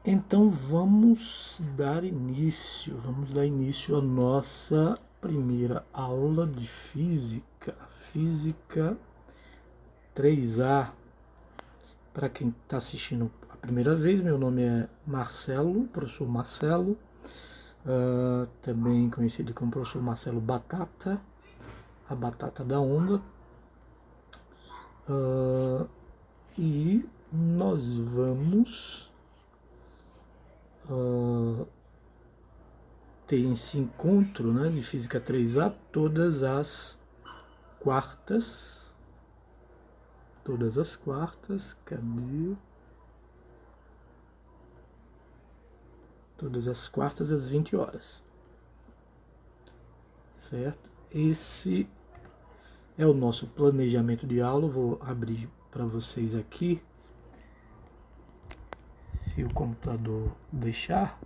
Então vamos dar início à nossa primeira aula de física, física 3A. Para quem está assistindo a primeira vez, meu nome é Marcelo, professor Marcelo, também conhecido como professor Marcelo Batata, a batata da onda. E nós vamos ter esse encontro, né, de Física 3A todas as quartas. Cadê? Todas as quartas às 20 horas. Certo? Esse é o nosso planejamento de aula. Eu vou abrir para vocês aqui, se o computador deixar,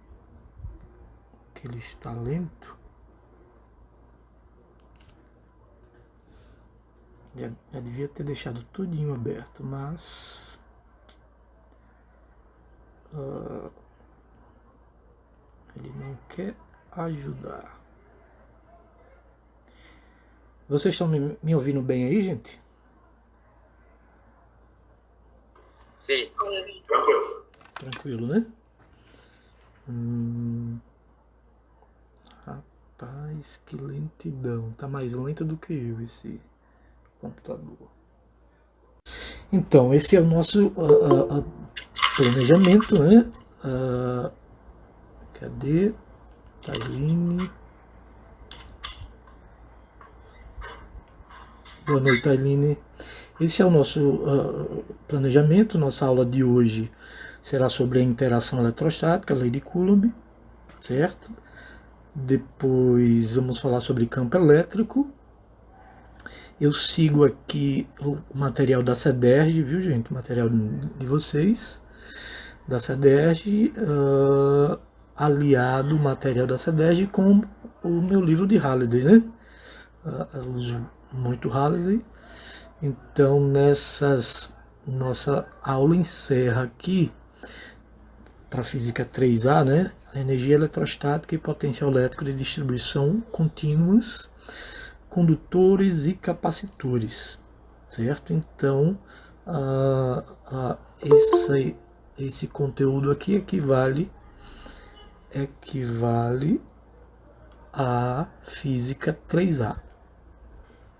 que ele está lento. Já devia ter deixado tudinho aberto, mas ele não quer ajudar. Vocês estão me ouvindo bem aí, gente? Sim, tranquilo. Tranquilo, né? Rapaz, que lentidão. Tá mais lento do que eu esse computador. Então, esse é o nosso planejamento, né? Cadê? Tailine. Boa noite, Tailine. Esse é o nosso planejamento. Nossa aula de hoje será sobre a interação eletrostática, a lei de Coulomb, certo? Depois vamos falar sobre campo elétrico. Eu sigo aqui o material da CEDERJ, viu, gente? O material de vocês, da CEDERJ, aliado o material da CEDERJ com o meu livro de Halliday, né? Eu uso muito Halliday. Então, nossa aula encerra aqui para Física 3A, né? A energia eletrostática e potencial elétrico de distribuição contínuas, condutores e capacitores, certo? Então, esse conteúdo aqui equivale a Física 3A,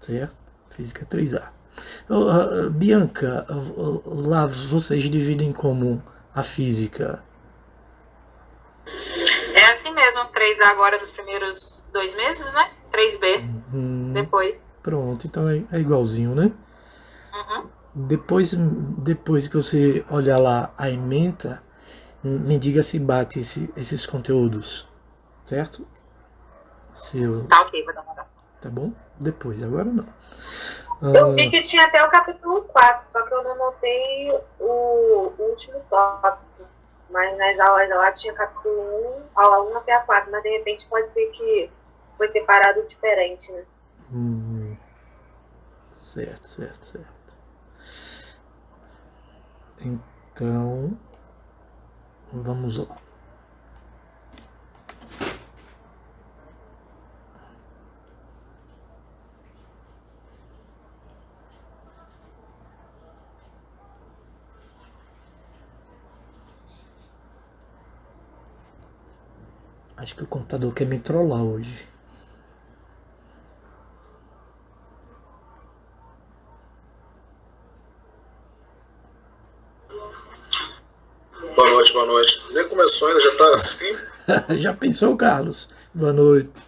certo? Física 3A. Bianca, lá vocês dividem como a física? É assim mesmo, 3A agora dos primeiros 2 meses, né? 3B depois. Pronto, então é igualzinho, né? Uhum. Depois que você olhar lá a ementa, me diga se bate esses conteúdos, certo? Tá ok, vou dar uma olhada. Tá bom? Depois, agora não. Eu vi que tinha até o capítulo 4, só que eu não notei o último tópico. Mas nas aulas lá tinha capítulo 1, aula 1 até a 4, mas de repente pode ser que foi separado diferente, né? Certo. Então, vamos lá. Acho que o computador quer me trollar hoje. Boa noite. Nem começou ainda, já tá assim? Já pensou, Carlos? Boa noite.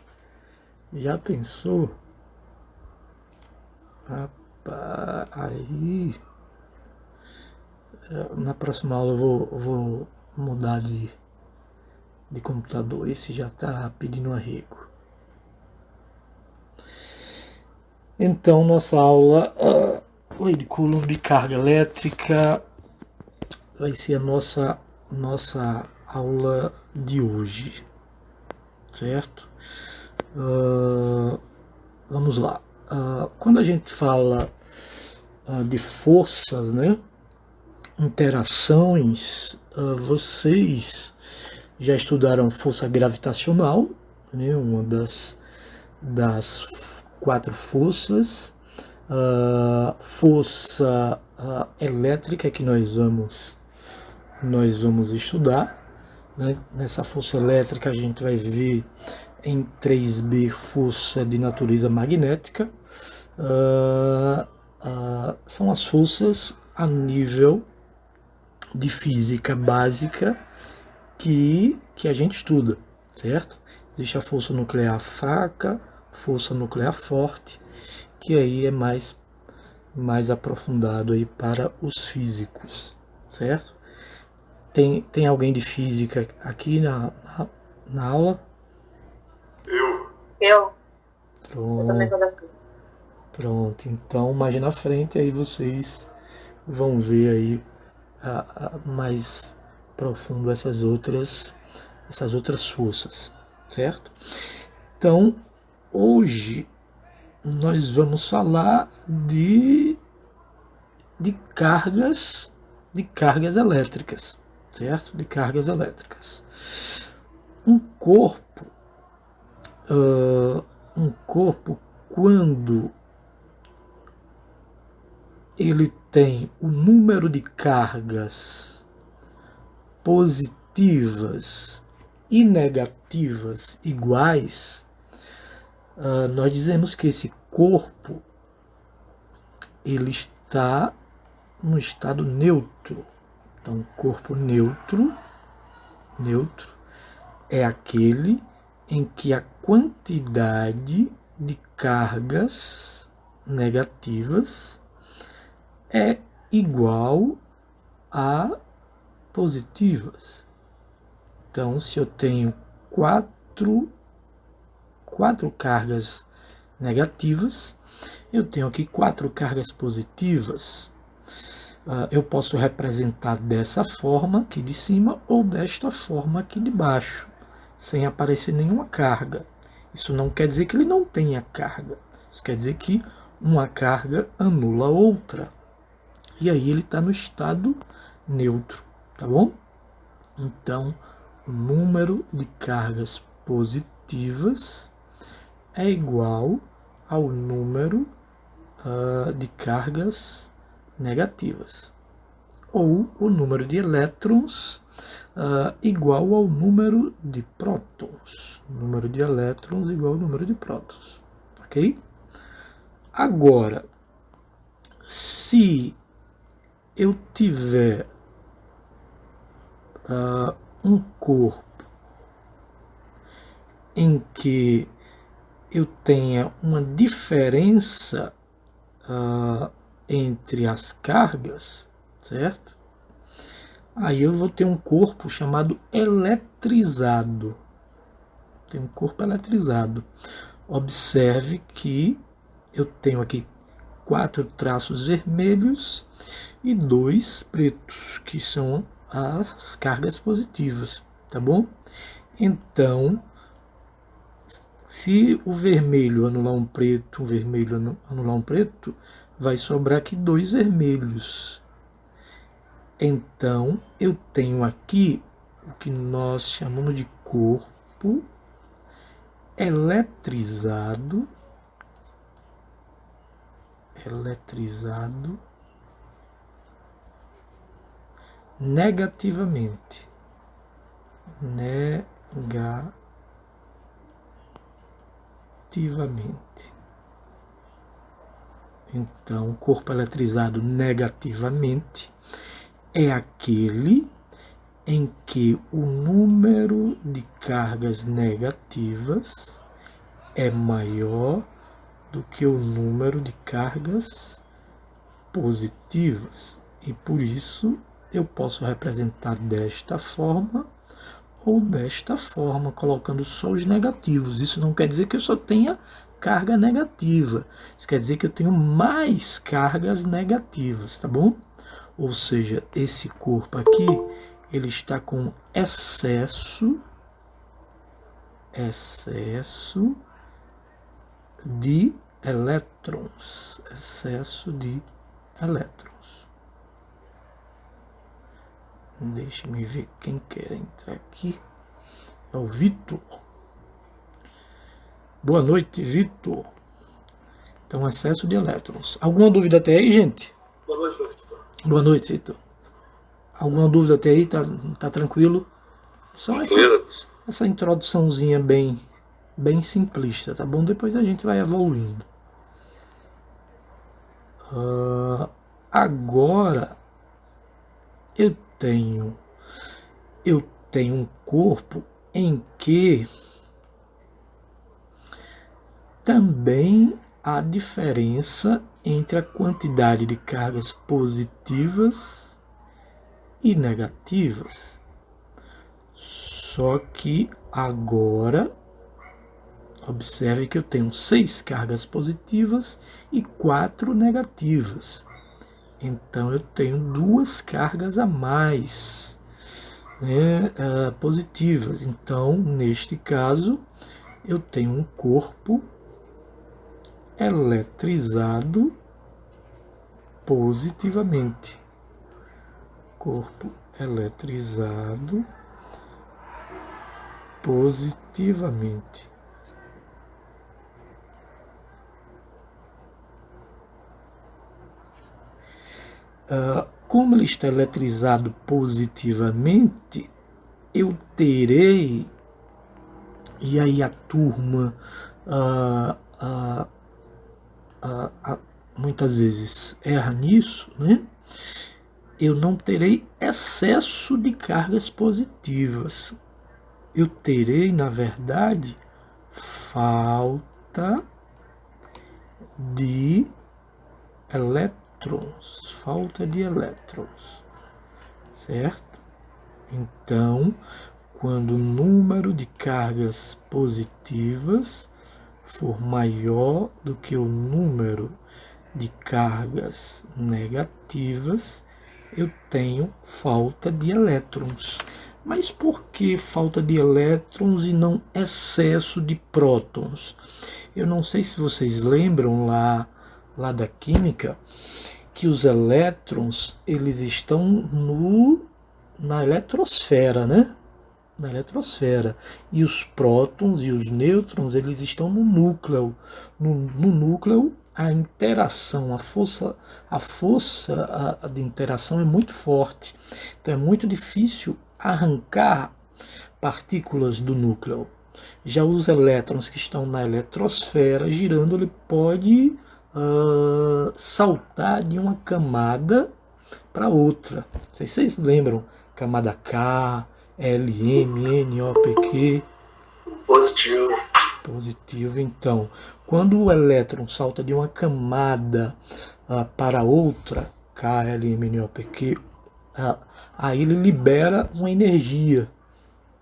Já pensou? Rapaz, aí... Na próxima aula eu vou mudar de computador. Esse já tá pedindo arrego. Então, nossa aula lei de Coulomb de carga elétrica vai ser a nossa aula de hoje, certo? Vamos lá. Quando a gente fala de forças, né? interações, vocês já estudaram força gravitacional, né? Uma das 4 forças, força elétrica que nós vamos estudar, né? Nessa força elétrica a gente vai ver em 3B força de natureza magnética. São as forças a nível de física básica que a gente estuda, certo? Existe a força nuclear fraca, força nuclear forte, que aí é mais aprofundado aí para os físicos, certo? Tem alguém de física aqui na aula? Eu. Pronto, então mais na frente aí vocês vão ver aí mais profundo essas outras forças, certo? Então, hoje nós vamos falar de cargas elétricas, certo? De cargas elétricas. Um corpo, quando ele tem o número de cargas positivas e negativas iguais, nós dizemos que esse corpo ele está no estado neutro. Então, corpo neutro é aquele em que a quantidade de cargas negativas é igual a positivas. Então, se eu tenho quatro cargas negativas, eu tenho aqui 4 cargas positivas. Eu posso representar dessa forma aqui de cima ou desta forma aqui de baixo, sem aparecer nenhuma carga. Isso não quer dizer que ele não tenha carga. Isso quer dizer que uma carga anula a outra. E aí ele está no estado neutro, tá bom? Então, o número de cargas positivas é igual ao número de cargas negativas. Ou o número de elétrons igual ao número de prótons. Número de elétrons igual ao número de prótons. Ok? Agora, se eu tiver um corpo em que eu tenha uma diferença entre as cargas, certo? Aí eu vou ter um corpo chamado eletrizado. Tem um corpo eletrizado. Observe que eu tenho aqui 4 traços vermelhos e 2 pretos, que são as cargas positivas, tá bom? Então, se o vermelho anular um preto, o vermelho anular um preto, vai sobrar aqui 2 vermelhos. Então, eu tenho aqui o que nós chamamos de corpo eletrizado negativamente. Então, corpo eletrizado negativamente é aquele em que o número de cargas negativas é maior do que o número de cargas positivas. E por isso eu posso representar desta forma ou desta forma, colocando só os negativos. Isso não quer dizer que eu só tenha carga negativa. Isso quer dizer que eu tenho mais cargas negativas, tá bom? Ou seja, esse corpo aqui, ele está com excesso de elétrons. Deixa-me ver quem quer entrar aqui. É o Vitor. Boa noite, Vitor. Então, excesso de elétrons. Alguma dúvida até aí, gente? Boa noite, professor. Boa noite, Vitor. Alguma dúvida até aí? Tá tranquilo? Só essa introduçãozinha bem simplista, tá bom? Depois a gente vai evoluindo. Agora, eu tenho um corpo em que também há diferença entre a quantidade de cargas positivas e negativas. Só que agora, observe que eu tenho 6 cargas positivas e 4 negativas. Então eu tenho 2 cargas a mais, né, positivas. Então, neste caso, eu tenho um corpo eletrizado positivamente. Corpo eletrizado positivamente. Como ele está eletrizado positivamente, eu terei, e aí a turma muitas vezes erra nisso, né? Eu não terei excesso de cargas positivas. Eu terei, na verdade, falta de elétrons. Falta de elétrons. Certo? Então, quando o número de cargas positivas for maior do que o número de cargas negativas, eu tenho falta de elétrons. Mas por que falta de elétrons e não excesso de prótons? Eu não sei se vocês lembram lá da química, que os elétrons, eles estão na eletrosfera, né? Na eletrosfera. E os prótons e os nêutrons, eles estão no núcleo. No núcleo, a interação, a força de interação é muito forte. Então é muito difícil arrancar partículas do núcleo. Já os elétrons que estão na eletrosfera girando, ele pode saltar de uma camada para outra. Não sei se vocês lembram, camada K, L, M, N, O, P, Q. Positivo. Então, quando o elétron salta de uma camada para outra, K, L, M, N, O, P, Q, aí ele libera uma energia,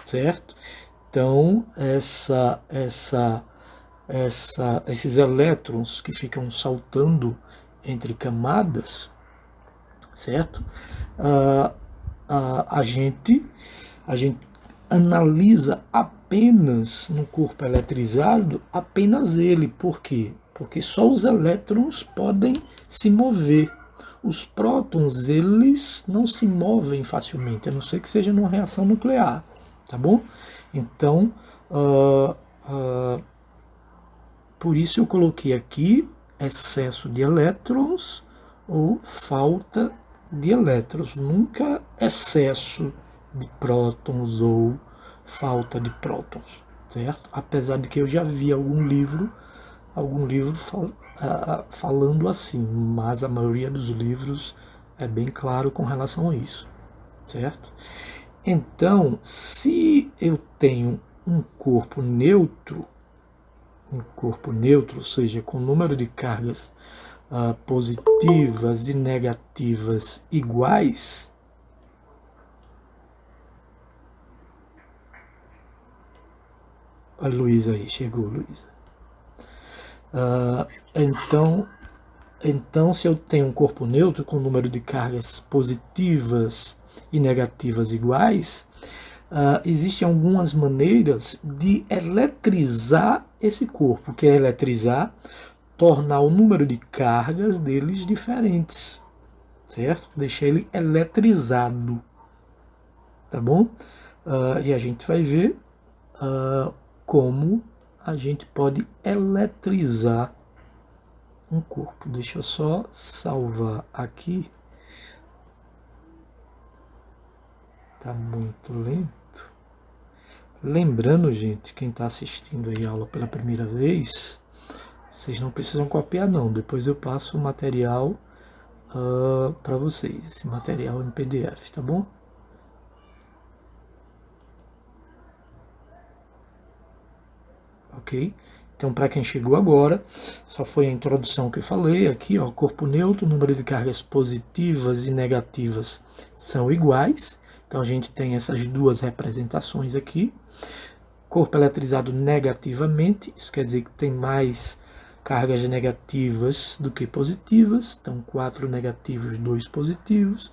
certo? Então, esses elétrons que ficam saltando entre camadas, certo? A gente analisa apenas no corpo eletrizado apenas ele. Por quê? Porque só os elétrons podem se mover. Os prótons, eles não se movem facilmente, a não ser que seja numa reação nuclear, tá bom? Então, por isso eu coloquei aqui excesso de elétrons ou falta de elétrons, nunca excesso de prótons ou falta de prótons, certo? Apesar de que eu já vi algum livro falando assim, mas a maioria dos livros é bem claro com relação a isso, certo? Então, se eu tenho um corpo neutro, ou seja, com número de cargas positivas e negativas iguais, a Luísa aí, chegou, Luísa. Então, se eu tenho um corpo neutro com número de cargas positivas e negativas iguais, existem algumas maneiras de eletrizar esse corpo, que é eletrizar, tornar o número de cargas deles diferentes, certo? Deixar ele eletrizado, tá bom? E a gente vai ver como a gente pode eletrizar um corpo. Deixa eu só salvar aqui. Tá muito lento. Lembrando, gente, quem está assistindo aí a aula pela primeira vez, vocês não precisam copiar não. Depois eu passo o material para vocês, esse material em PDF, tá bom? Ok? Então, para quem chegou agora, só foi a introdução que eu falei aqui, ó, corpo neutro, número de cargas positivas e negativas são iguais. Então, a gente tem essas duas representações aqui. Corpo eletrizado negativamente, isso quer dizer que tem mais cargas negativas do que positivas. Então, 4 negativos, 2 positivos.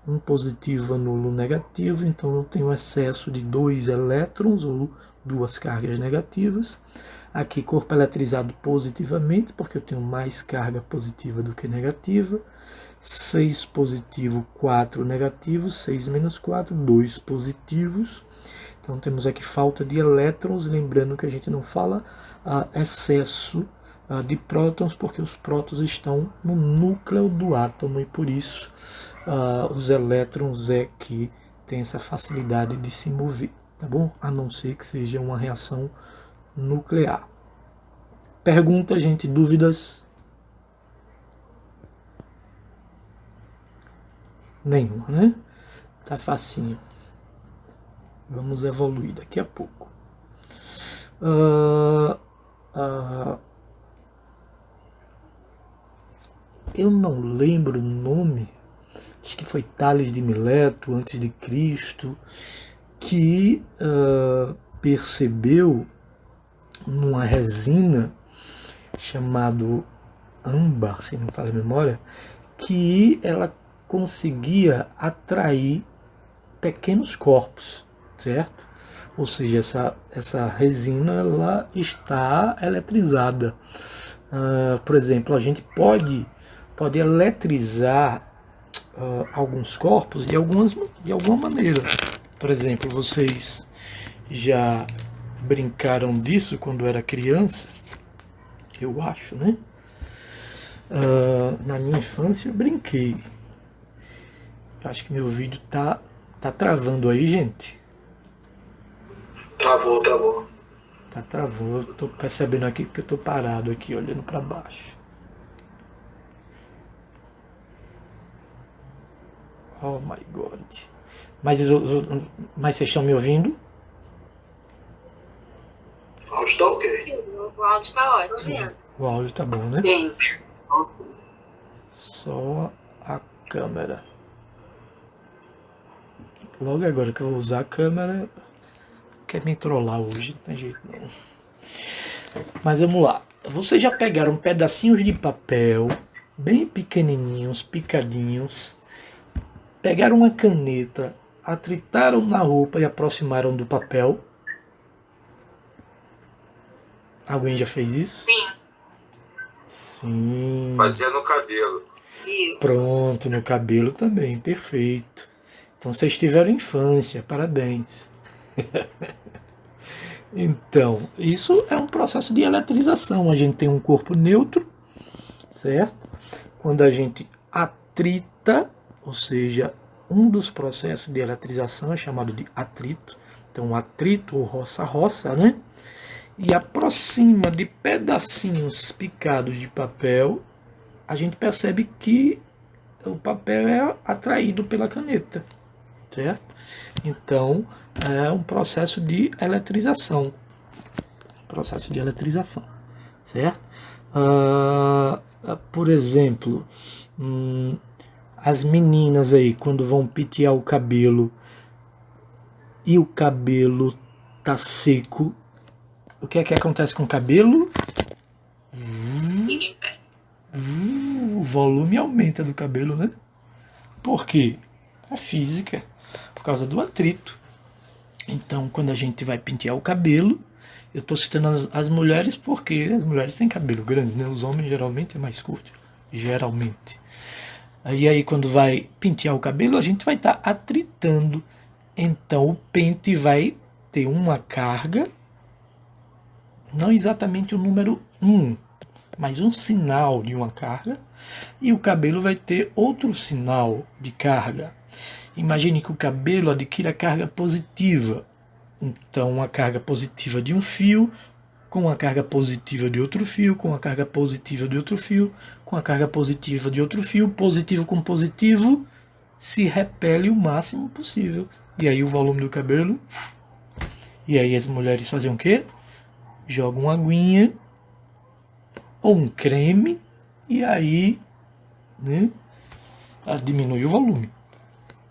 Um positivo anula um negativo, então eu tenho excesso de 2 elétrons ou 2 cargas negativas. Aqui, corpo eletrizado positivamente, porque eu tenho mais carga positiva do que negativa. 6 positivo, 4 negativos, 6 menos 4, 2 positivos. Então temos aqui falta de elétrons, lembrando que a gente não fala excesso de prótons, porque os prótons estão no núcleo do átomo e por isso os elétrons é que tem essa facilidade de se mover, tá bom? A não ser que seja uma reação nuclear. Pergunta, gente, dúvidas? Nenhuma, né? Tá facinho. Vamos evoluir daqui a pouco. Eu não lembro o nome, acho que foi Tales de Mileto, antes de Cristo, que percebeu numa resina chamado âmbar, se não me falha a memória, que ela conseguia atrair pequenos corpos, certo? Ou seja, essa resina ela está eletrizada. Por exemplo, a gente pode eletrizar alguns corpos de alguma maneira. Por exemplo, vocês já brincaram disso quando era criança? Eu acho, né? Na minha infância eu brinquei. Acho que meu vídeo tá travando aí, gente. Travou. Tá travando. Eu tô percebendo aqui porque eu tô parado aqui, olhando para baixo. Oh my God. Mas vocês estão me ouvindo? O áudio tá ok. O áudio tá ótimo. O áudio tá bom, né? Sim. Só a câmera. Logo agora que eu vou usar a câmera, quer me trollar hoje, não tem jeito não. Mas vamos lá. Vocês já pegaram pedacinhos de papel, bem pequenininhos, picadinhos, pegaram uma caneta, atritaram na roupa e aproximaram do papel? Alguém já fez isso? Sim. Sim. Fazia no cabelo. Isso. Pronto, no cabelo também, perfeito. Então vocês tiveram infância, parabéns. Então, isso é um processo de eletrização. A gente tem um corpo neutro, certo? Quando a gente atrita, ou seja, um dos processos de eletrização é chamado de atrito. Então, atrito ou roça-roça, né? E aproxima de pedacinhos picados de papel, a gente percebe que o papel é atraído pela caneta, certo? Então, é um processo de eletrização. Processo de eletrização, certo? Por exemplo, as meninas aí, quando vão pentear o cabelo e o cabelo tá seco, o que é que acontece com o cabelo? O volume aumenta do cabelo, né? Por quê? É física, por causa do atrito. Então, quando a gente vai pentear o cabelo, eu estou citando as mulheres porque as mulheres têm cabelo grande, né? Os homens geralmente é mais curto, geralmente. E aí, quando vai pentear o cabelo, a gente vai estar atritando Então o pente vai ter uma carga, não exatamente o número 1, mas um sinal de uma carga, e o cabelo vai ter outro sinal de carga. Imagine que o cabelo adquire a carga positiva. Então, a carga positiva de um fio, com a carga positiva de outro fio, com a carga positiva de outro fio, com a carga positiva de outro fio, positivo com positivo, se repele o máximo possível. E aí o volume do cabelo. E aí as mulheres fazem o quê? Jogam uma aguinha ou um creme, e aí, né, diminui o volume.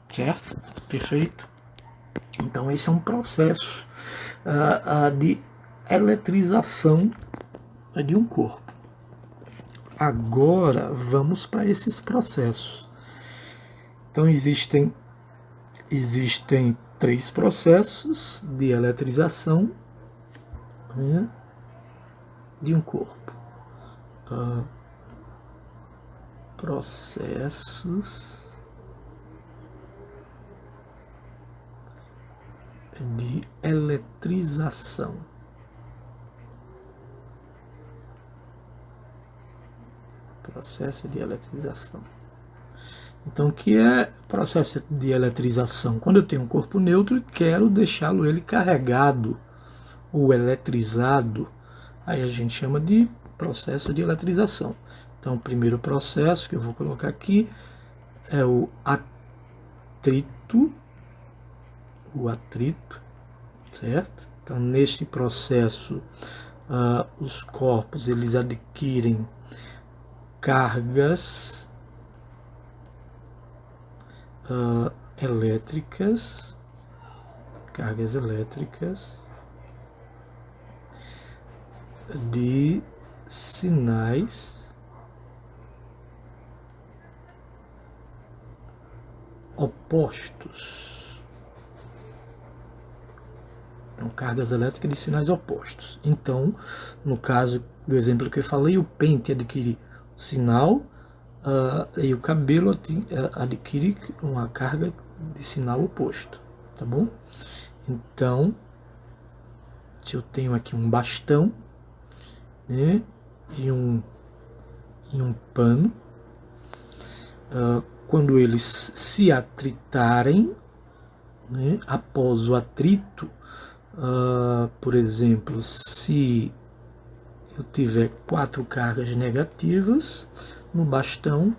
Certo? Perfeito? Então esse é um processo de eletrização de um corpo. Agora vamos para esses processos. Então existem 3 processos de eletrização, né, de um corpo. Processos de eletrização. Processo de eletrização. Então, o que é processo de eletrização? Quando eu tenho um corpo neutro e quero deixá-lo ele carregado ou eletrizado, aí a gente chama de processo de eletrização. Então, o primeiro processo que eu vou colocar aqui é o atrito. O atrito, certo? Então, neste processo, os corpos eles adquirem cargas elétricas, de sinais opostos. Então, cargas elétricas de sinais opostos. Então, no caso do exemplo que eu falei, o pente adquire sinal e o cabelo adquire uma carga de sinal oposto, tá bom? Então, se eu tenho aqui um bastão, né, e um pano, quando eles se atritarem, né, após o atrito, por exemplo, se eu tiver 4 cargas negativas no bastão,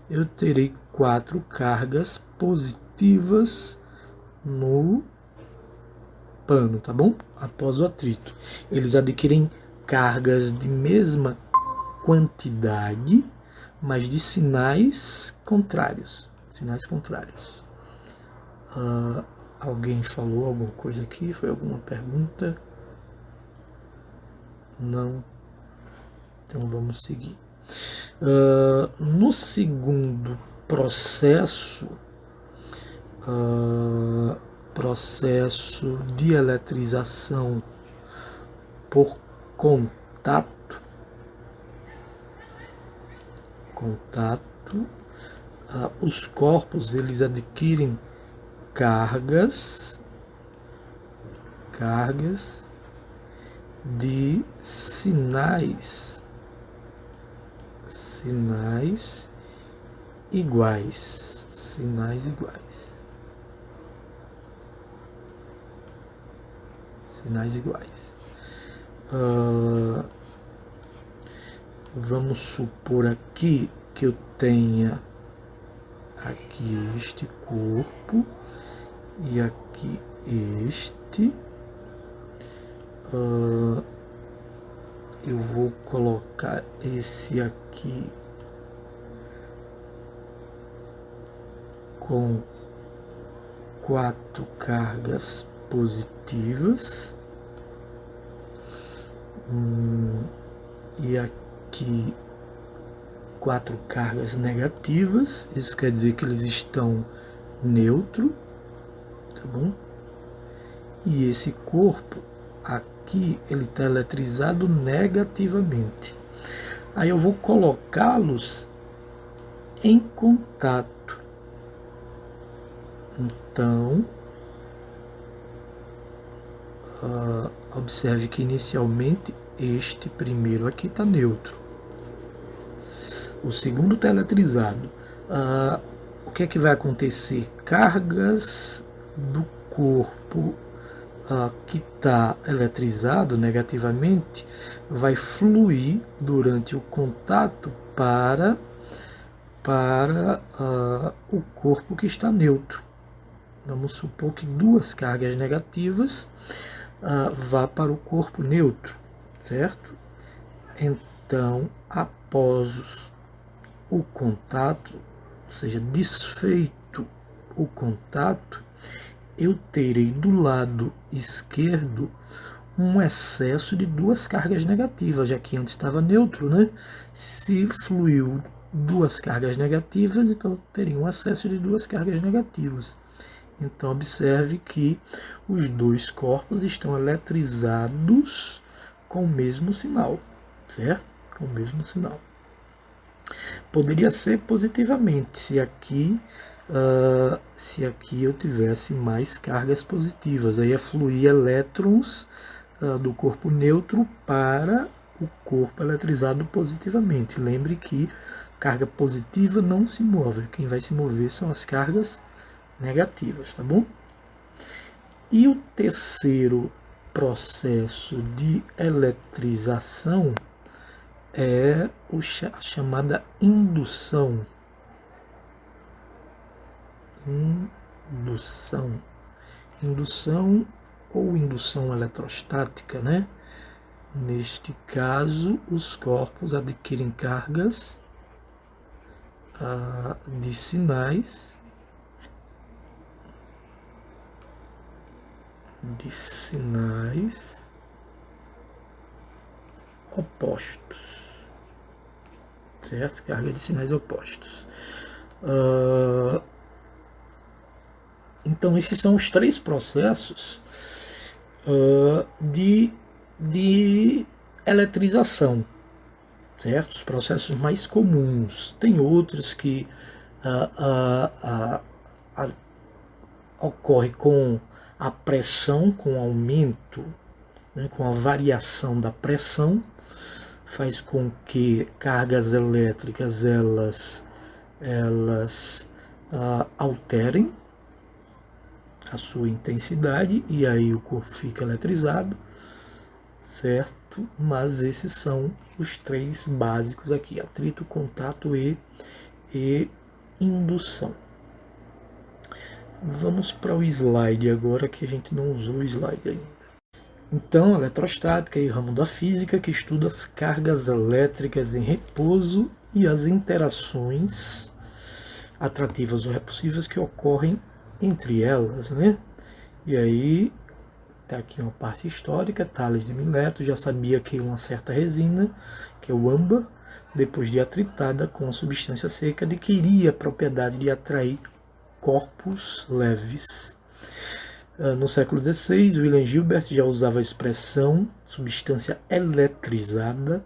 eu terei 4 cargas positivas no pano, tá bom? Após o atrito. Eles adquirem cargas de mesma quantidade, mas de sinais contrários. Alguém falou alguma coisa aqui? Foi alguma pergunta? Não. Então vamos seguir. No segundo processo, processo de eletrização por contato, os corpos eles adquirem cargas de sinais iguais. Vamos supor aqui que eu tenha aqui este corpo e aqui este. Eu vou colocar esse aqui com 4 cargas positivas e aqui 4 cargas negativas. Isso quer dizer que eles estão neutro, tá bom? E esse corpo aqui ele está eletrizado negativamente. Aí eu vou colocá-los em contato. Então observe que inicialmente este primeiro aqui está neutro. O segundo está eletrizado. O que é que vai acontecer? Cargas do corpo que está eletrizado negativamente vai fluir durante o contato para o corpo que está neutro. Vamos supor que duas cargas negativas vá para o corpo neutro, certo? Então, após o contato, ou seja, desfeito o contato, eu terei do lado esquerdo um excesso de duas cargas negativas, já que antes estava neutro, né? Se fluiu duas cargas negativas, então eu teria um excesso de duas cargas negativas. Então observe que os dois corpos estão eletrizados com o mesmo sinal, certo? Com o mesmo sinal. Poderia ser positivamente, se aqui eu tivesse mais cargas positivas, aí ia fluir elétrons do corpo neutro para o corpo eletrizado positivamente. Lembre que carga positiva não se move, quem vai se mover são as cargas negativas, tá bom? E o terceiro processo de eletrização é a chamada indução. Indução ou indução eletrostática, né? Neste caso, os corpos adquirem cargas de sinais opostos, certo? Carga de sinais opostos. Então, esses são os três processos de eletrização, certo? Os processos mais comuns. Tem outros que ocorre com a pressão, com o aumento, né, com a variação da pressão, faz com que cargas elétricas elas alterem a sua intensidade e aí o corpo fica eletrizado, certo? Mas esses são os três básicos aqui: atrito, contato e indução. Vamos para o slide agora, que a gente não usou o slide ainda. Então, eletrostática e ramo da física que estuda as cargas elétricas em repouso e as interações atrativas ou repulsivas que ocorrem entre elas, né? E aí, tá aqui uma parte histórica. Tales de Mileto já sabia que uma certa resina, que é o âmbar, depois de atritada com a substância seca, adquiria a propriedade de atrair corpos leves. No século XVI, William Gilbert já usava a expressão substância eletrizada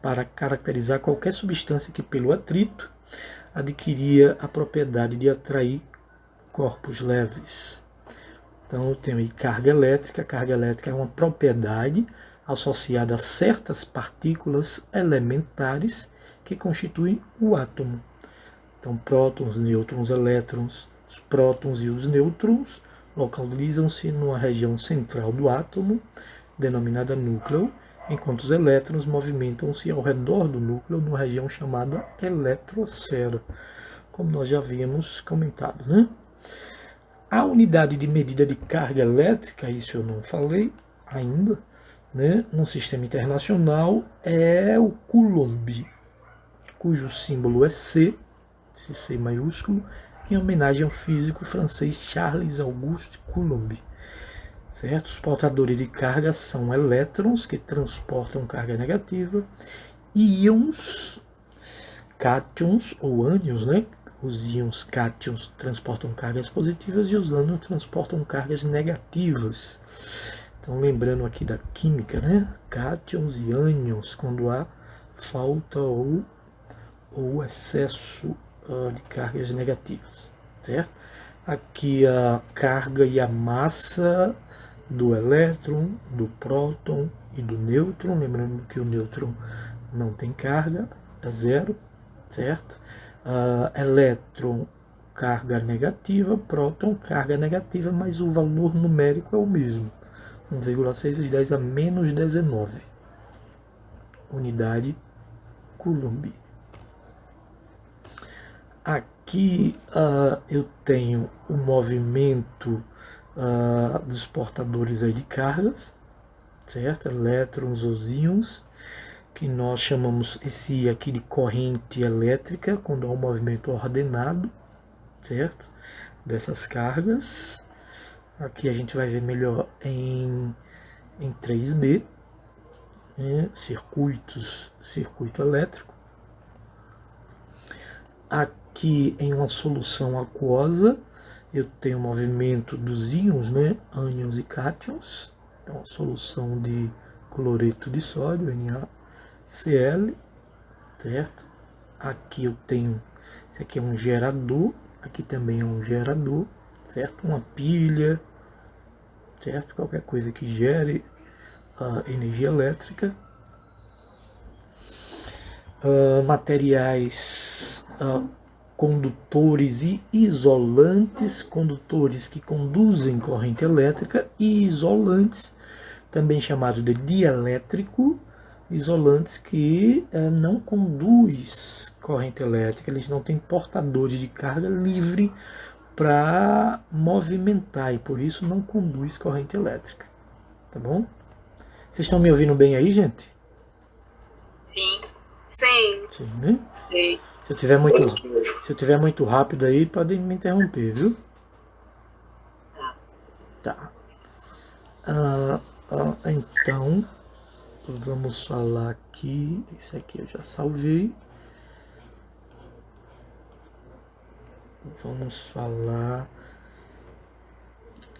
para caracterizar qualquer substância que, pelo atrito, adquiria a propriedade de atrair corpos leves. Então, eu tenho aí carga elétrica. Carga elétrica é uma propriedade associada a certas partículas elementares que constituem o átomo. Então, prótons, nêutrons, elétrons. Os prótons e os nêutrons localizam-se numa região central do átomo, denominada núcleo, enquanto os elétrons movimentam-se ao redor do núcleo numa região chamada eletrosfera, como nós já havíamos comentado, né? A unidade de medida de carga elétrica, isso eu não falei ainda, né? No sistema internacional é o Coulomb, cujo símbolo é C, esse C maiúsculo, em homenagem ao físico francês Charles Auguste Coulomb. Certo? Os portadores de carga são elétrons, que transportam carga negativa, e íons, cátions ou ânions, né? Os íons cátions transportam cargas positivas e os ânions transportam cargas negativas. Então, lembrando aqui da química, né? Cátions e ânions, quando há falta ou excesso de cargas negativas, certo? Aqui a carga e a massa do elétron, do próton e do nêutron. Lembrando que o nêutron não tem carga, é zero, certo? Elétron, carga negativa, próton, carga negativa, mas o valor numérico é o mesmo, 1,6 × 10 a menos 19, unidade Coulomb. Aqui eu tenho o movimento dos portadores aí de cargas, certo? Elétrons ou íons, que nós chamamos esse aqui de corrente elétrica, quando há um movimento ordenado, certo? Dessas cargas. Aqui a gente vai ver melhor em 3B, né? Circuito elétrico. Aqui em uma solução aquosa, eu tenho o movimento dos íons, né? Ânions e cátions. Então, a solução de cloreto de sódio, NaCl, certo? Aqui eu tenho, esse aqui é um gerador, aqui também é um gerador, certo? Uma pilha, certo? Qualquer coisa que gere energia elétrica. Materiais condutores e isolantes, condutores que conduzem corrente elétrica, e isolantes, também chamados de dielétrico, isolantes que não conduz corrente elétrica, eles não têm portadores de carga livre para movimentar e por isso não conduz corrente elétrica, tá bom? Vocês estão me ouvindo bem aí, gente? Sim. Sim. Sim, né? Sim. Se eu tiver muito rápido aí, podem me interromper, viu? Tá. Então, vamos falar aqui. Esse aqui eu já salvei. Vamos falar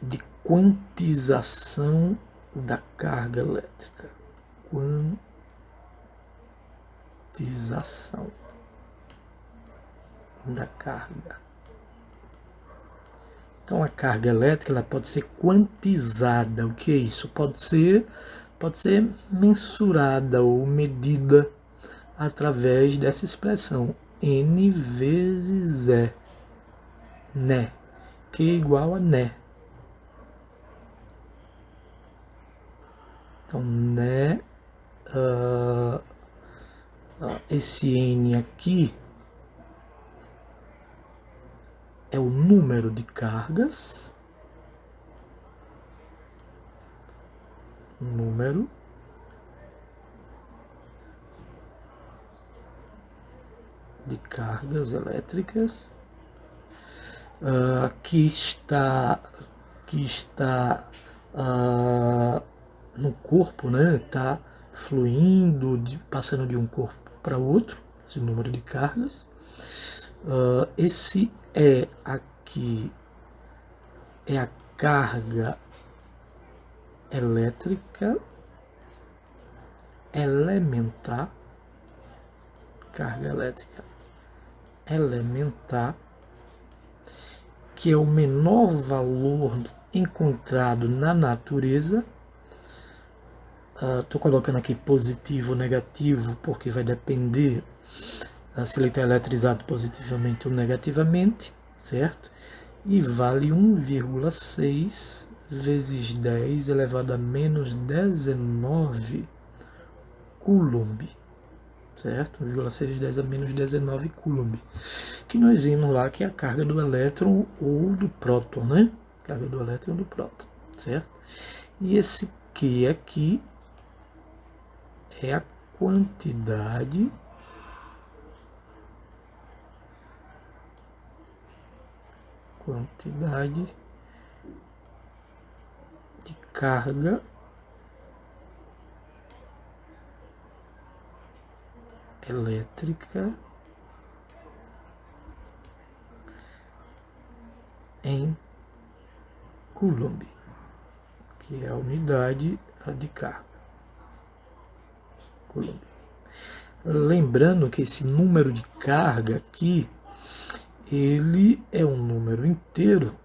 de quantização da carga elétrica. Quantização da carga. Então a carga elétrica ela pode ser quantizada. O que é isso? Pode ser mensurada ou medida através dessa expressão N vezes E, né? Que é igual a né. Então né, esse N aqui é o número de cargas, número de cargas elétricas que está no corpo, né? Está fluindo, passando de um corpo para outro, esse número de cargas. Esse E aqui é a carga elétrica elementar, carga elétrica elementar, que é o menor valor encontrado na natureza. Estou colocando aqui positivo ou negativo porque vai depender se ele está eletrizado positivamente ou negativamente, certo? E vale 1,6 vezes 10 elevado a menos 19 Coulomb, certo? 1,6 vezes 10 a menos 19 Coulomb, que nós vimos lá que é a carga do elétron ou do próton, né? Carga do elétron ou do próton, certo? E esse Q aqui é a quantidade de carga elétrica em Coulomb, que é a unidade de carga. Coulomb. Lembrando que esse número de carga aqui, ele é um número inteiro,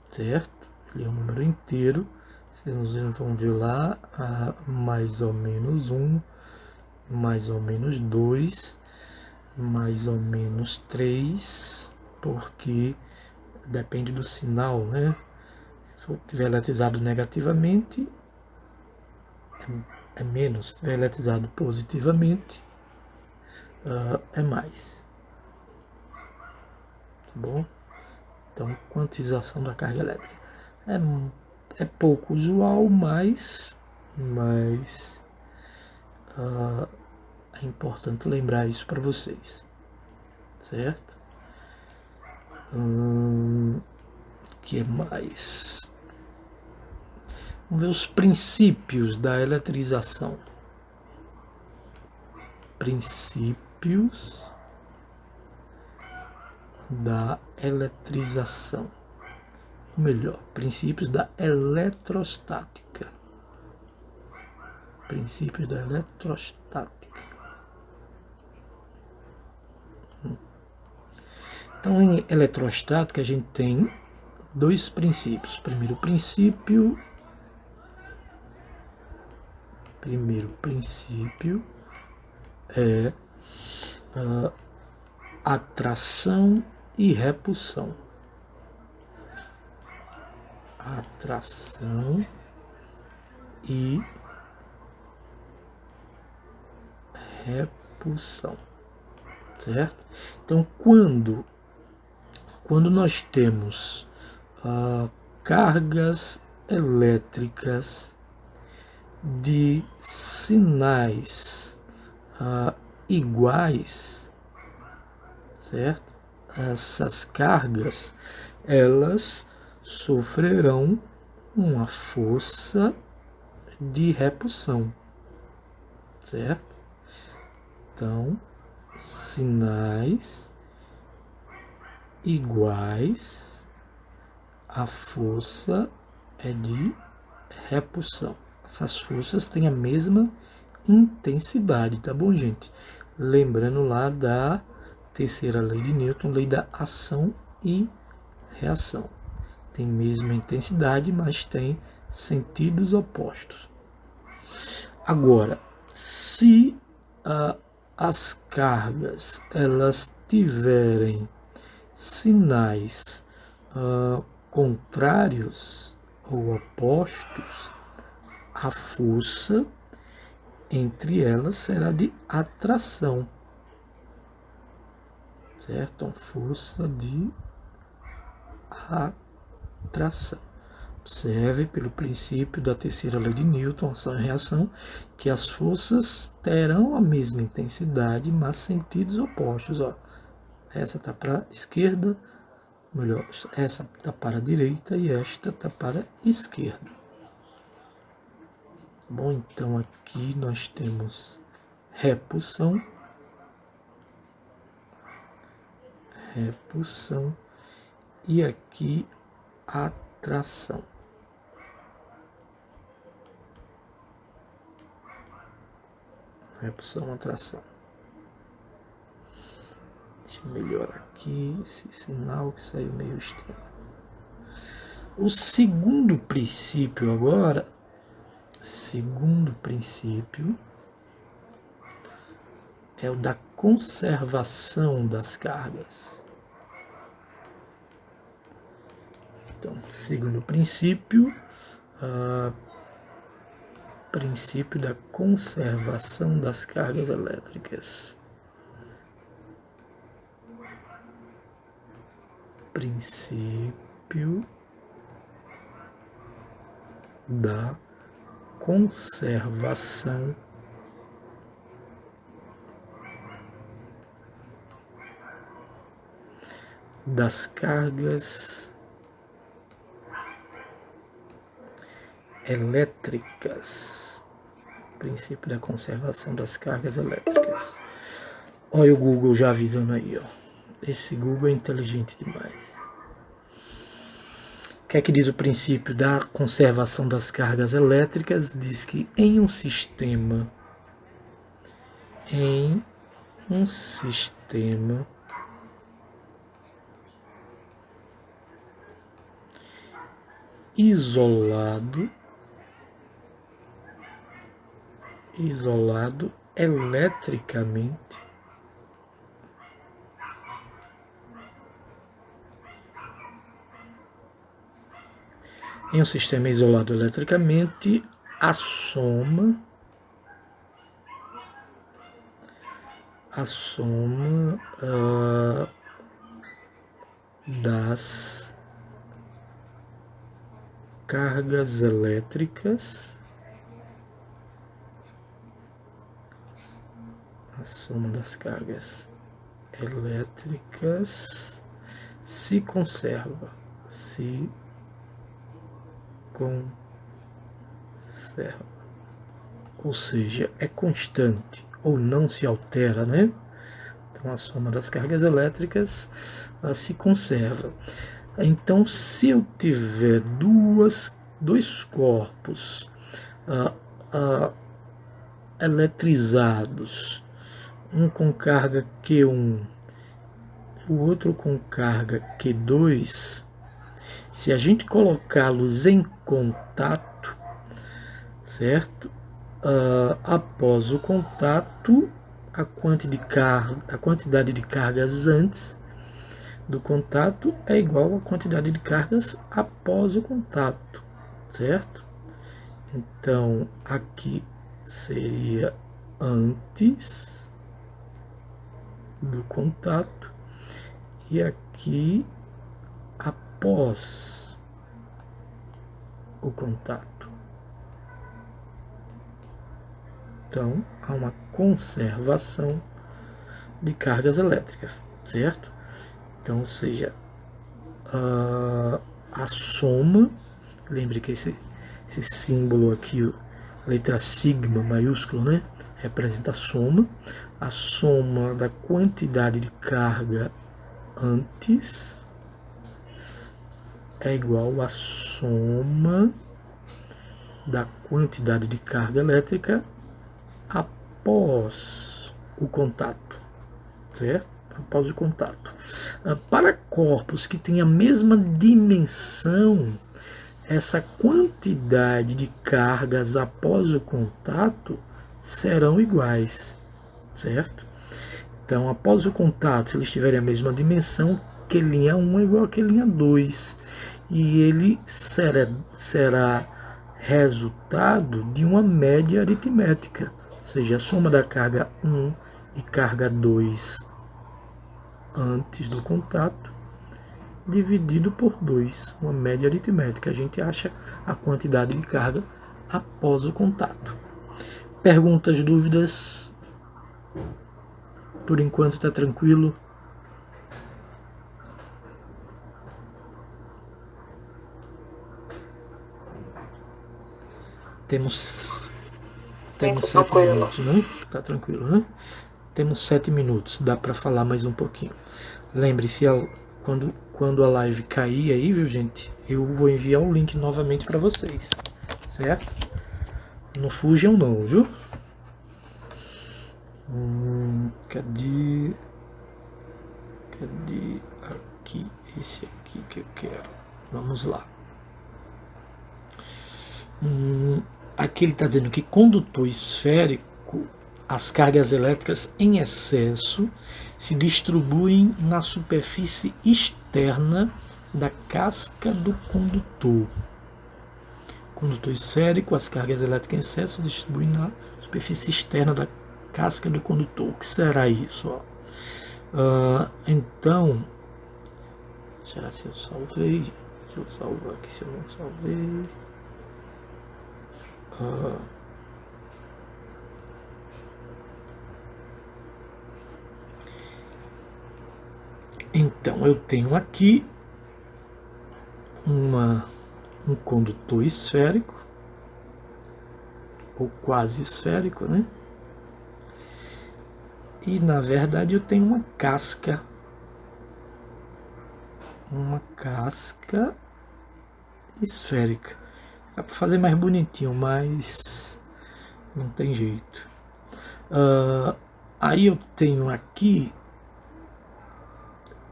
certo? Ele é um número inteiro, Vocês vão ver lá, mais ou menos 1, mais ou menos 2, mais ou menos 3, porque depende do sinal, né? Se estiver eletrizado negativamente, é menos. Se estiver eletrizado positivamente, é mais. Tá bom? Então, quantização da carga elétrica. É pouco usual, mas é importante lembrar isso para vocês. Certo? Que mais? Vamos ver os princípios da eletrização. Princípios da eletrização. Ou melhor, princípios da eletrostática. Princípios da eletrostática. Então, em eletrostática, a gente tem dois princípios. Primeiro princípio é atração e repulsão. Atração e repulsão. Certo? Então, quando nós temos cargas elétricas de sinais iguais, certo? Essas cargas, elas sofrerão uma força de repulsão, certo? Então, sinais iguais, a força é de repulsão. Essas forças têm a mesma intensidade, tá bom, gente? Lembrando lá da terceira lei de Newton, lei da ação e reação. Tem mesma intensidade, mas tem sentidos opostos. Agora, se as cargas elas tiverem sinais contrários ou opostos, a força entre elas será de atração, certo? Força de atração. Observe pelo princípio da terceira lei de Newton, ação e reação, que as forças terão a mesma intensidade, mas sentidos opostos. Ó. Essa está para a esquerda, melhor, essa está para a direita e esta está para a esquerda. Bom, então aqui nós temos repulsão, e aqui atração. Repulsão, atração. Deixa eu melhorar aqui esse sinal que saiu meio estranho. O segundo princípio agora, é o da conservação das cargas. Então, segundo princípio, princípio da conservação das cargas elétricas. Princípio da conservação das cargas elétricas. Princípio da conservação das cargas elétricas. Olha o Google já avisando aí, ó. Esse Google é inteligente demais. O que é que diz o princípio da conservação das cargas elétricas? Diz que em um sistema isolado, isolado eletricamente em um sistema isolado eletricamente, a soma das cargas elétricas, se conserva, ou seja, é constante ou não se altera, né? Então a soma das cargas elétricas se conserva. Então, se eu tiver dois corpos eletrizados, um com carga Q1, o outro com carga Q2, se a gente colocá-los em contato, certo? Após o contato, a quantidade de cargas antes do contato é igual à quantidade de cargas após o contato, certo? Então, aqui seria antes do contato e aqui após o contato. Então, há uma conservação de cargas elétricas, certo? Então, ou seja, a soma, lembre que esse símbolo aqui, letra sigma maiúsculo, né, representa a soma da quantidade de carga antes é igual à soma da quantidade de carga elétrica após o contato, certo? Após o contato. Para corpos que têm a mesma dimensão, essa quantidade de cargas após o contato serão iguais, certo? Então, após o contato, se eles tiverem a mesma dimensão, Q'1 é igual a Q'2, e ele será resultado de uma média aritmética, ou seja, a soma da carga 1 e carga 2 antes do contato, dividido por 2, uma média aritmética. A gente acha a quantidade de carga após o contato. Perguntas, dúvidas? Por enquanto está tranquilo? Temos 7 minutos, né? Tá tranquilo, né? Temos 7 minutos, dá para falar mais um pouquinho. Lembre-se, quando a live cair aí, viu, gente? Eu vou enviar o link novamente para vocês, certo? Não fujam não, viu? Cadê aqui? Esse aqui que eu quero. Vamos lá. Aqui ele está dizendo que condutor esférico, as cargas elétricas em excesso se distribuem na superfície externa da casca do condutor. Condutor esférico, as cargas elétricas em excesso se distribuem na superfície externa da casca do condutor. O que será isso? Então, será se eu salvei? Deixa eu salvar aqui se eu não salvei. Então, eu tenho aqui um condutor esférico, ou quase esférico, né? E, na verdade, eu tenho uma casca esférica. Dá para fazer mais bonitinho, mas não tem jeito. Aí eu tenho aqui,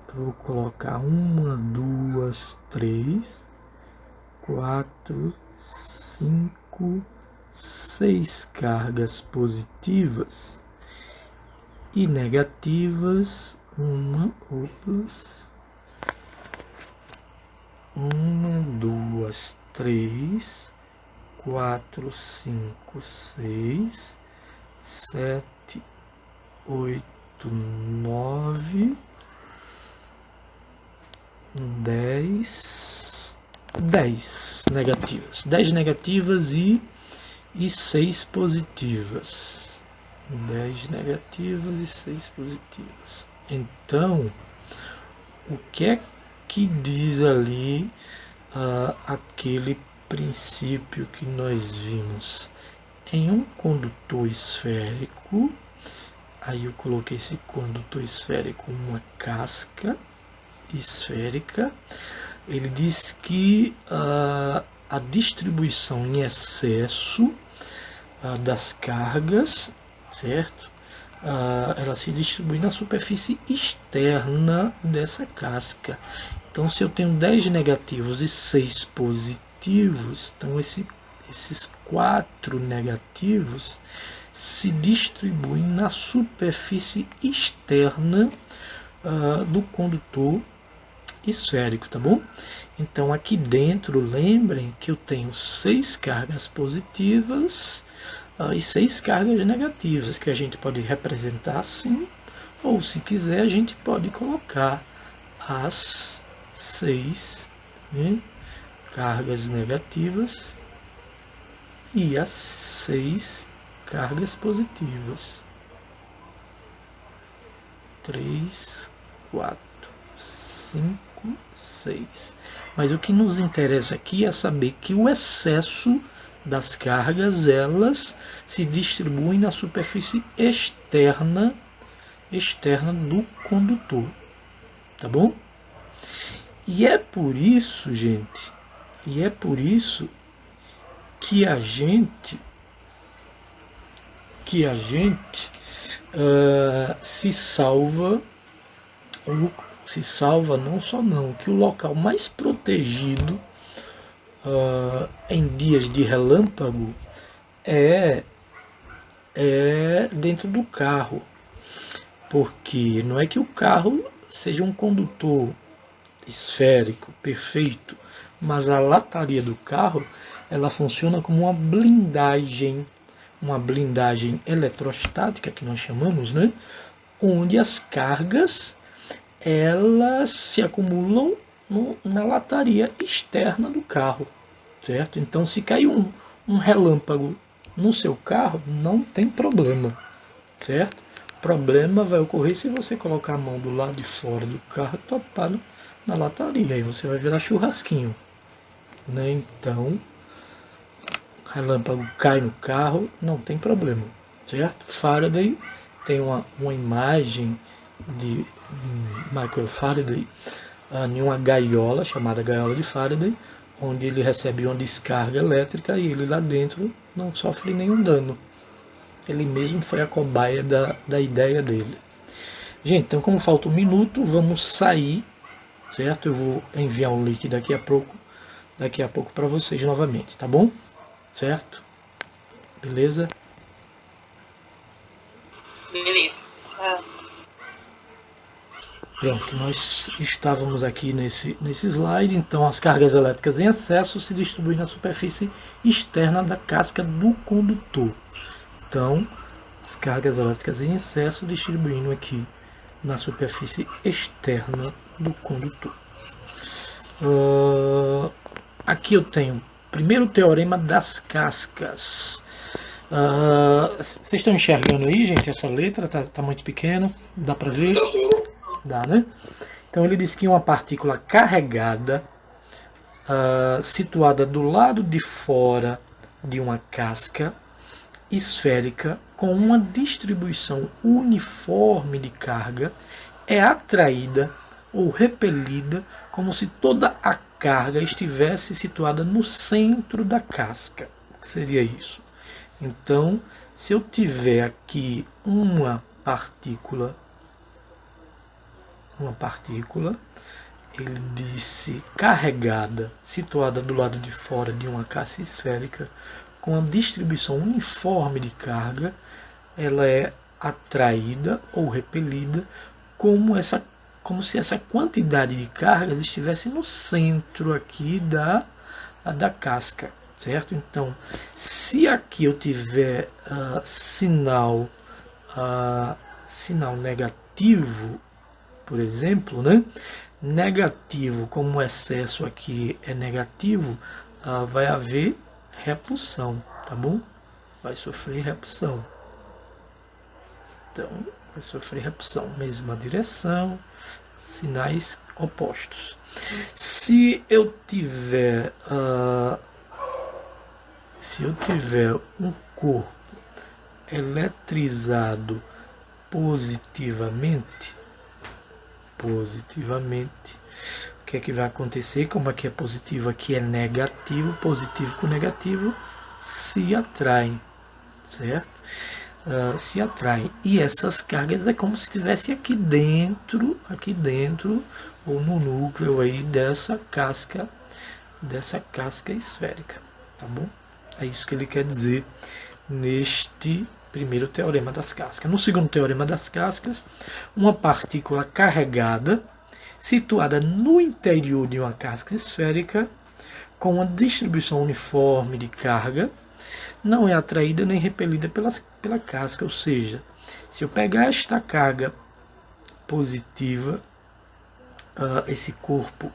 eu vou colocar 1, 2, 3, 4, 5, 6. 6 cargas positivas e negativas. 1, 2, 3, 4, 5, 6, 7, 8, 9, 10 negativas. 10 negativas e 6 positivas. 10 negativas e 6 positivas. Então, o que é que diz ali aquele princípio que nós vimos? Em um condutor esférico, aí eu coloquei esse condutor esférico, uma casca esférica, ele diz que a distribuição em excesso das cargas, certo? Ela se distribui na superfície externa dessa casca. Então, se eu tenho 10 negativos e 6 positivos, então esses 4 negativos se distribuem na superfície externa do condutor esférico, tá bom? Então, aqui dentro, lembrem que eu tenho 6 cargas positivas e 6 cargas negativas, que a gente pode representar assim, ou se quiser a gente pode colocar as 6 cargas negativas e as 6 cargas positivas. 3, 4, 5, 6. Mas o que nos interessa aqui é saber que o excesso das cargas, elas se distribuem na superfície externa do condutor, tá bom? E é por isso, gente, que a gente se salva não só não, que o local mais protegido em dias de relâmpago é dentro do carro, porque não é que o carro seja um condutor esférico perfeito, mas a lataria do carro ela funciona como uma blindagem eletrostática que nós chamamos, né? Onde as cargas elas se acumulam na lataria externa do carro, certo? Então, se cair um relâmpago no seu carro, não tem problema, certo? O problema vai ocorrer se você colocar a mão do lado de fora do carro e topar na lataria, aí você vai virar churrasquinho, né? Então, relâmpago cai no carro, não tem problema, certo? Faraday tem uma imagem de Michael Faraday em uma gaiola, chamada gaiola de Faraday, onde ele recebe uma descarga elétrica e ele lá dentro não sofre nenhum dano. Ele mesmo foi a cobaia da ideia dele. Gente, então como falta um minuto, vamos sair, certo? Eu vou enviar um link daqui a pouco para vocês novamente, tá bom? Certo? Beleza? Beleza. Pronto, nós estávamos aqui nesse slide. Então, as cargas elétricas em excesso se distribuem na superfície externa da casca do condutor. Então, as cargas elétricas em excesso distribuindo aqui na superfície externa do condutor. Aqui eu tenho primeiro teorema das cascas. Vocês estão enxergando aí, gente? Essa letra tá muito pequena, dá para ver? Dá, né? Então ele diz que uma partícula carregada situada do lado de fora de uma casca esférica com uma distribuição uniforme de carga é atraída ou repelida como se toda a carga estivesse situada no centro da casca. O que seria isso? Então, se eu tiver aqui uma partícula, ele disse carregada, situada do lado de fora de uma casca esférica, com a distribuição uniforme de carga, ela é atraída ou repelida como se essa quantidade de cargas estivesse no centro aqui da casca, certo? Então, se aqui eu tiver sinal negativo, por exemplo, né? Negativo, como o excesso aqui é negativo, vai haver repulsão, tá bom? Vai sofrer repulsão. Então, vai sofrer repulsão, mesma direção, sinais opostos. Se eu tiver um corpo eletrizado positivamente, o que é que vai acontecer? Como aqui é positivo, aqui é negativo, positivo com negativo se atraem, certo? Se atraem. E essas cargas é como se estivesse aqui dentro, ou no núcleo aí dessa casca esférica, tá bom? É isso que ele quer dizer neste primeiro teorema das cascas. No segundo teorema das cascas, uma partícula carregada situada no interior de uma casca esférica com uma distribuição uniforme de carga não é atraída nem repelida pela casca, ou seja, se eu pegar esta carga positiva, esse corpo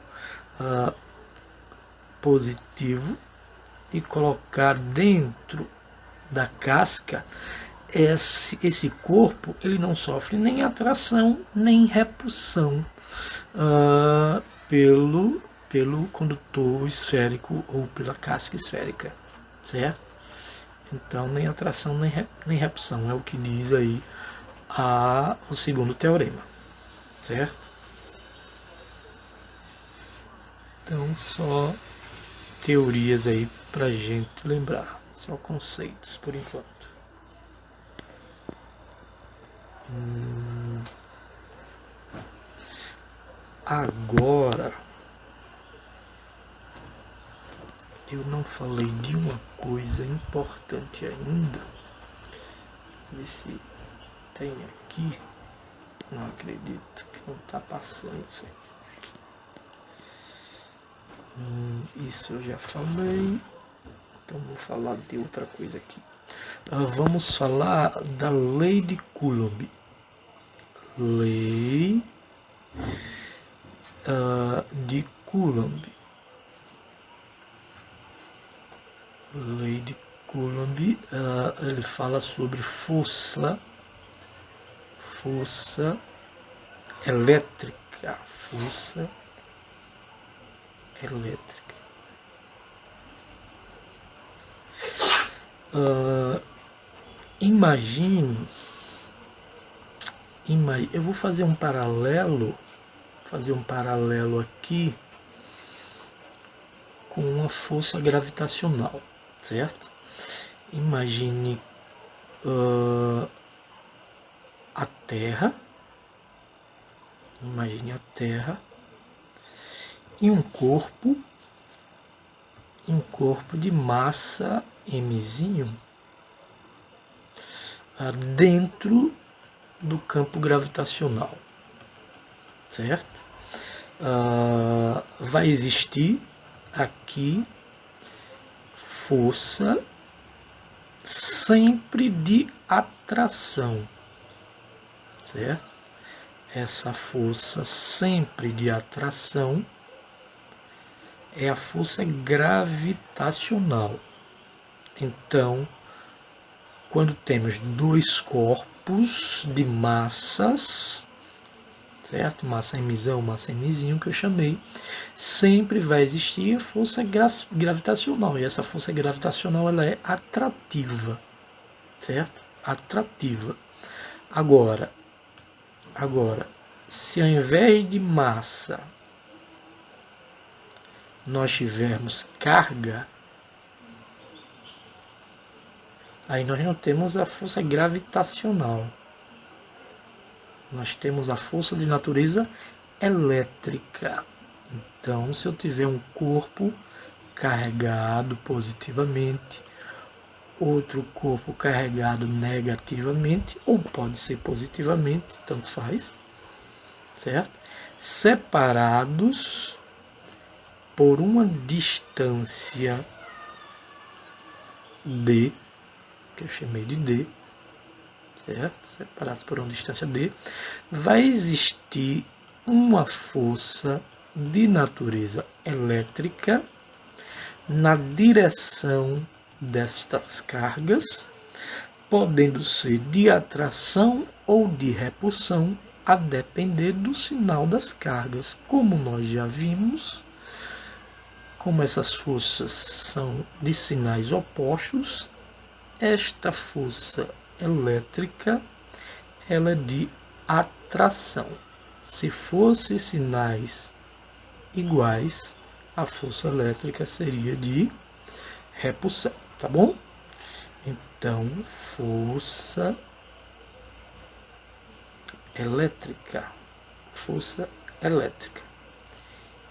positivo, e colocar dentro da casca, esse corpo ele não sofre nem atração nem repulsão pelo condutor esférico ou pela casca esférica, certo? Então, nem atração nem repulsão é o que diz aí o segundo teorema, certo? Então, só teorias aí pra gente lembrar, só conceitos por enquanto. Agora, eu não falei de uma coisa importante ainda. Ver se tem aqui. Não acredito que não está passando isso aí. Isso eu já falei. Então vou falar de outra coisa aqui. Vamos falar da lei de Coulomb. Lei de Coulomb. Lei de Coulomb, ele fala sobre força elétrica. Força elétrica. Imagine, eu vou fazer um paralelo aqui com uma força gravitacional, certo? Imagine a Terra, e um corpo de massa mzinho dentro do campo gravitacional, certo? Vai existir aqui força sempre de atração, certo? Essa força sempre de atração é a força gravitacional. Então, quando temos dois corpos de massas, certo? Massa mzão, massa mzinho, que eu chamei, sempre vai existir a força gravitacional. E essa força gravitacional ela é atrativa, certo? Atrativa. Agora, se ao invés de massa nós tivermos carga, aí nós não temos a força gravitacional. Nós temos a força de natureza elétrica. Então, se eu tiver um corpo carregado positivamente outro corpo carregado negativamente, ou pode ser positivamente, tanto faz, certo? Separados por uma distância d, que eu chamei de d, certo? Separados por uma distância d, vai existir uma força de natureza elétrica na direção destas cargas, podendo ser de atração ou de repulsão, a depender do sinal das cargas. Como nós já vimos, como essas forças são de sinais opostos, esta força elétrica ela é de atração. Se fossem sinais iguais, a força elétrica seria de repulsão, tá bom? Então, força elétrica.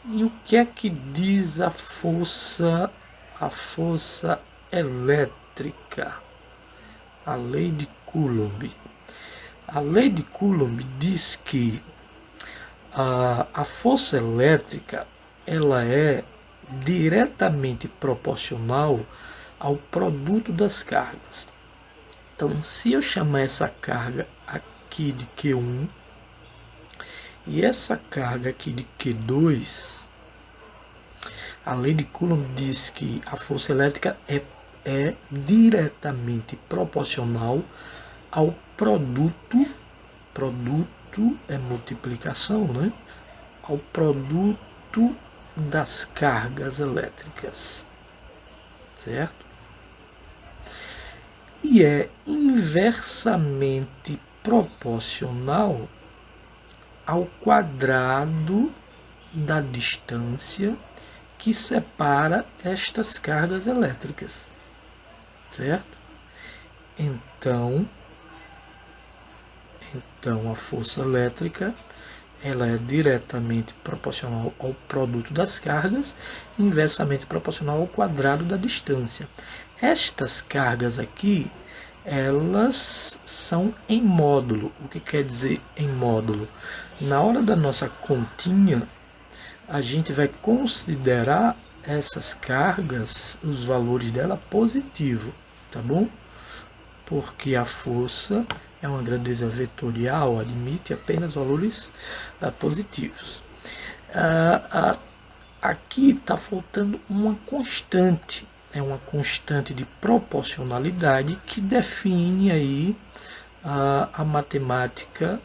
E o que é que diz a força elétrica? A lei de Coulomb. A lei de Coulomb diz que a força elétrica ela é diretamente proporcional ao produto das cargas. Então, se eu chamar essa carga aqui de Q1 e essa carga aqui de Q2, a lei de Coulomb diz que a força elétrica é diretamente proporcional ao produto é multiplicação, né? Ao produto das cargas elétricas, certo? E é inversamente proporcional ao quadrado da distância que separa estas cargas elétricas, certo? Então a força elétrica ela é diretamente proporcional ao produto das cargas, inversamente proporcional ao quadrado da distância. Estas cargas aqui, elas são em módulo. O que quer dizer em módulo? Na hora da nossa continha, a gente vai considerar essas cargas, os valores dela positivo, tá bom? Porque a força é uma grandeza vetorial, admite apenas valores positivos. Aqui está faltando uma constante, é uma constante de proporcionalidade que define aí a matemática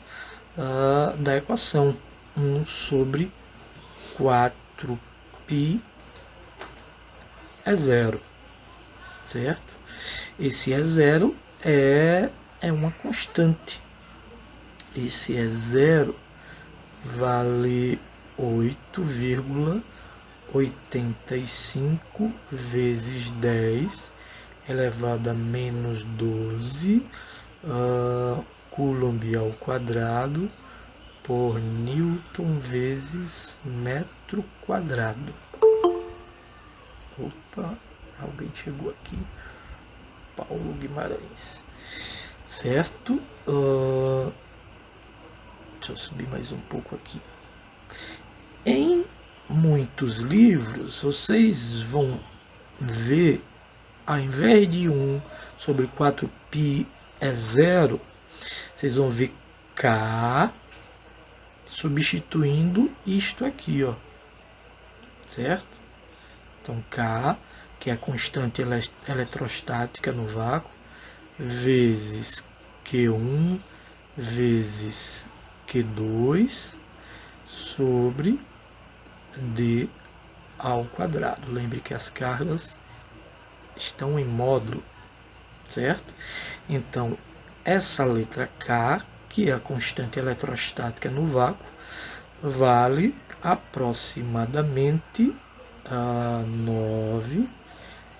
da equação 1 sobre 4π é zero, certo? Esse é zero é uma constante. Esse é zero vale 8,85 vezes 10 elevado a menos 12 Coulomb ao quadrado por Newton vezes metro quadrado. Opa, alguém chegou aqui. Paulo Guimarães. Certo? Deixa eu subir mais um pouco aqui. Em muitos livros, vocês vão ver, ao invés de 1 sobre 4π é zero, vocês vão ver K substituindo isto aqui, ó. Certo? Então, K, que é a constante eletrostática no vácuo, vezes Q1 vezes Q2 sobre D ao quadrado. Lembre que as cargas estão em módulo, certo? Então, essa letra K, que é a constante eletrostática no vácuo, vale aproximadamente 9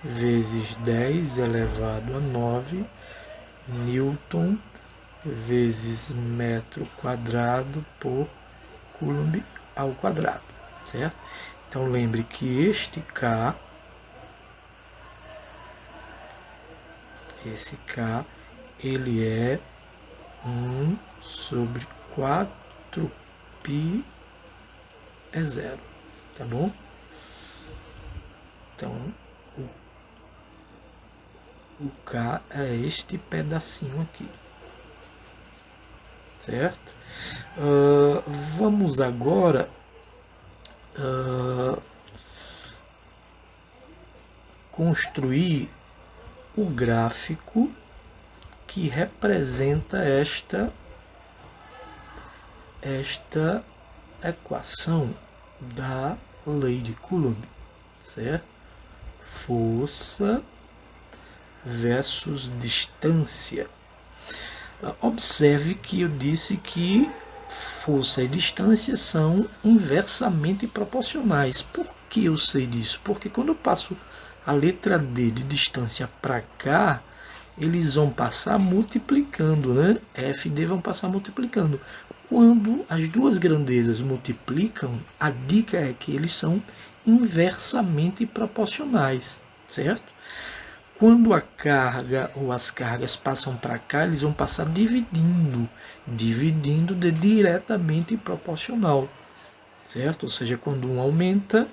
vezes 10 elevado a 9 Newton vezes metro quadrado por Coulomb ao quadrado, certo? Então lembre que este K Esse K, ele é 1 sobre 4π é 0, tá bom? Então, o K é este pedacinho aqui, certo? Vamos agora construir o gráfico que representa esta equação da lei de Coulomb, certo? Força versus distância. Observe que eu disse que força e distância são inversamente proporcionais. Por que eu sei disso? Porque quando eu passo a letra D de distância para cá, eles vão passar multiplicando, né? F e D vão passar multiplicando. Quando as duas grandezas multiplicam, a dica é que eles são inversamente proporcionais, certo? Quando a carga ou as cargas passam para cá, eles vão passar dividindo de diretamente proporcional, certo? Ou seja, quando um aumenta,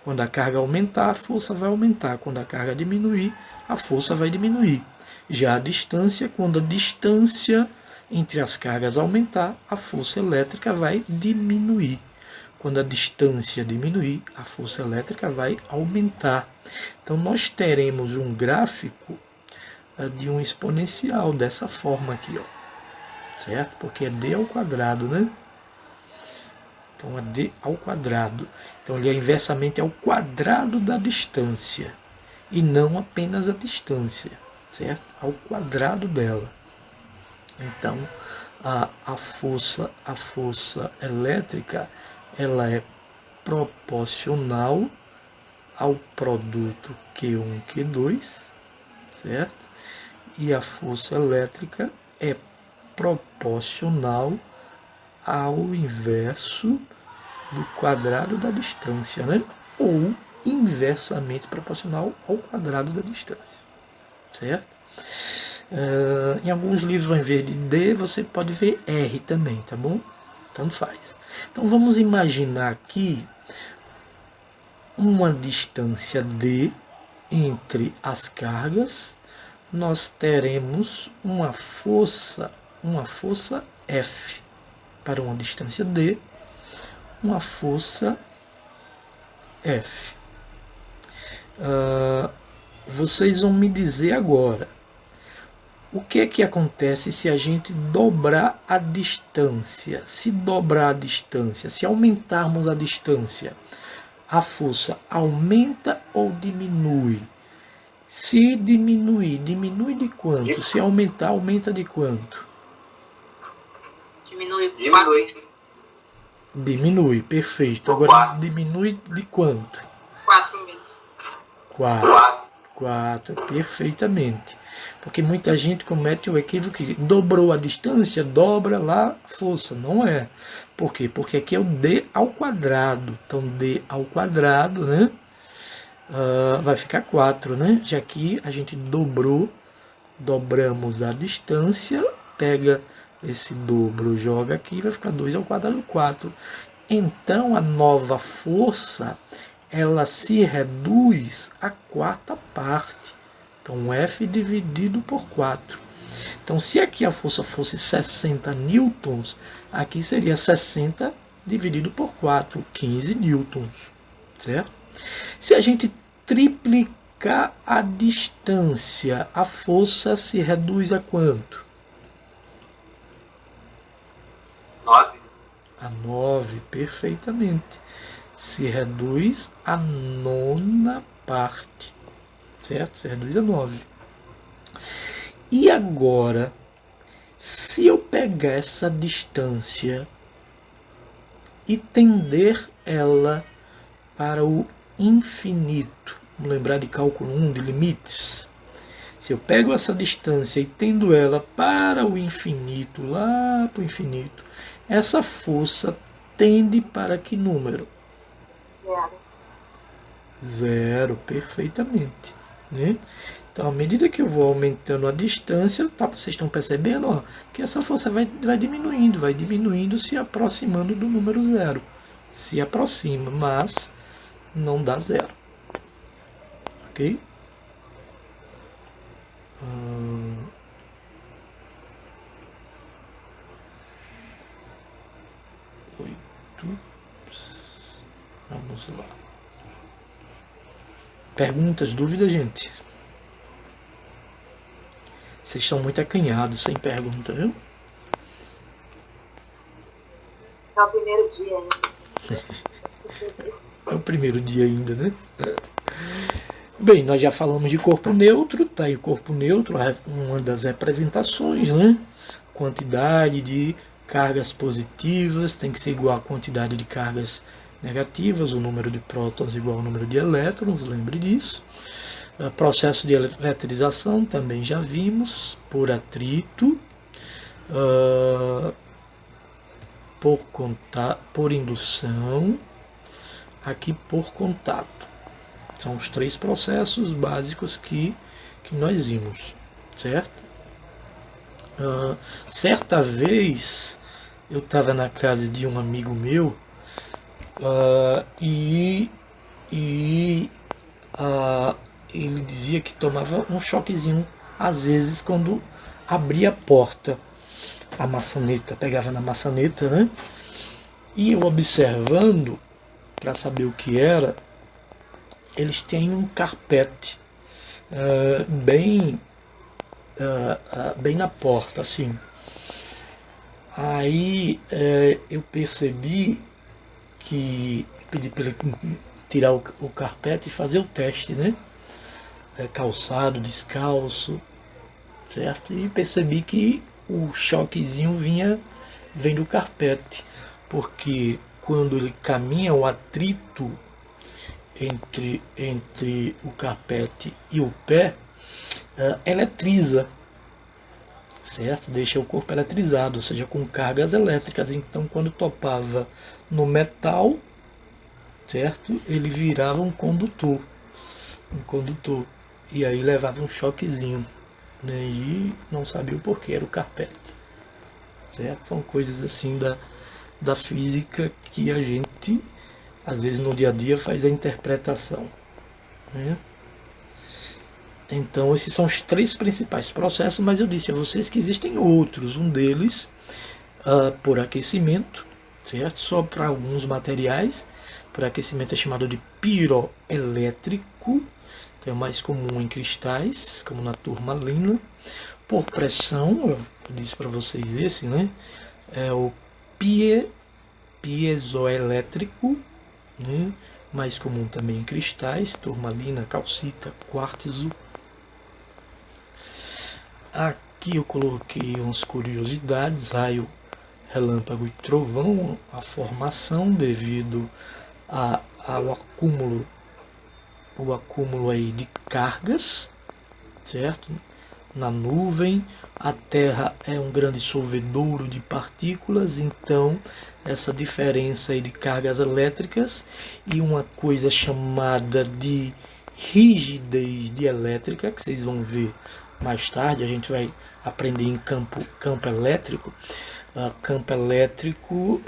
quando a carga aumentar, a força vai aumentar. Quando a carga diminuir, a força vai diminuir. Já a distância, quando a distância entre as cargas aumentar, a força elétrica vai diminuir. Quando a distância diminuir, a força elétrica vai aumentar. Então, nós teremos um gráfico de um exponencial dessa forma aqui, ó, certo? Porque é d ao quadrado, né? Então, é d ao quadrado. Então, ele é inversamente ao quadrado da distância e não apenas a distância, certo? Ao quadrado dela. Então, a força elétrica, ela é proporcional ao produto Q1, Q2, certo? E a força elétrica é proporcional ao inverso do quadrado da distância, né? Ou inversamente proporcional ao quadrado da distância, certo? Em alguns livros, ao invés de D, você pode ver R também, tá bom? Tanto faz. Então, vamos imaginar aqui uma distância D entre as cargas. Nós teremos uma força F para uma distância D, uma força F. Vocês vão me dizer agora, o que é que acontece se a gente dobrar a distância? Se dobrar a distância, se aumentarmos a distância, a força aumenta ou diminui? Se diminuir, diminui de quanto? Se aumentar, aumenta de quanto? Diminui. Diminui, perfeito. Agora diminui de quanto? 4 vezes. 4, perfeitamente. Porque muita gente comete o equívoco que dobrou a distância, dobra lá a força. Não é. Por quê? Porque aqui é o D ao quadrado. Então, D ao quadrado, né? Vai ficar 4, né? Já que a gente dobramos a distância, pega esse dobro, joga aqui, vai ficar 2 ao quadrado, 4. Então, a nova força, ela se reduz à quarta parte. Então, F dividido por 4. Então, se aqui a força fosse 60 newtons, aqui seria 60 dividido por 4, 15 newtons, certo? Se a gente triplicar a distância, a força se reduz a quanto? 9. A 9, perfeitamente. Se reduz a nona parte, certo? Se reduz a 9. E agora, se eu pegar essa distância e tender ela para o infinito, vamos lembrar de cálculo 1 de limites. Se eu pego essa distância e tendo ela para o infinito, lá para o infinito, essa força tende para que número? 0. 0, perfeitamente, né? Então, à medida que eu vou aumentando a distância, tá, vocês estão percebendo, ó, que essa força vai diminuindo, se aproximando do número zero. Se aproxima, mas não dá zero. Ok? Vamos lá. Perguntas, dúvidas, gente? Vocês estão muito acanhados sem pergunta, viu? É o primeiro dia ainda. É o primeiro dia ainda, né? Bem, nós já falamos de corpo neutro, tá aí o corpo neutro, uma das representações, né? Quantidade de cargas positivas tem que ser igual à quantidade de cargas negativas, o número de prótons igual ao número de elétrons, lembre disso. Processo de eletrização também já vimos, por atrito, por indução, aqui por contato. São os três processos básicos que nós vimos, certo? Certa vez eu estava na casa de um amigo meu e ele dizia que tomava um choquezinho às vezes quando abria a porta, a maçaneta, pegava na maçaneta, né? E eu observando para saber o que era, eles têm um carpete bem na porta, assim. Aí eu percebi que pedi para ele tirar o carpete e fazer o teste, né? Calçado, descalço, certo? E percebi que o choquezinho vem do carpete, porque quando ele caminha, o atrito entre o carpete e o pé eletriza, certo? Deixa o corpo eletrizado, ou seja, com cargas elétricas. Então, quando topava no metal, certo? Ele virava um condutor, e aí levava um choquezinho, né? E não sabia o porquê, era o carpete, certo? São coisas assim da física que a gente, às vezes no dia a dia, faz a interpretação, né? Então esses são os três principais processos, mas eu disse a vocês que existem outros. Um deles por aquecimento, certo? Só para alguns materiais. Por aquecimento é chamado de piroelétrico, então é mais comum em cristais, como na turmalina. Por pressão, eu disse para vocês esse, né? É o piezoelétrico, né? Mais comum também em cristais, turmalina, calcita, quartzo. Aqui eu coloquei umas curiosidades: raio, relâmpago e trovão, a formação devido ao acúmulo aí de cargas, certo? Na nuvem, a Terra é um grande solvedouro de partículas, então essa diferença aí de cargas elétricas e uma coisa chamada de rigidez dielétrica, que vocês vão ver mais tarde, a gente vai aprender em campo elétrico. Campo elétrico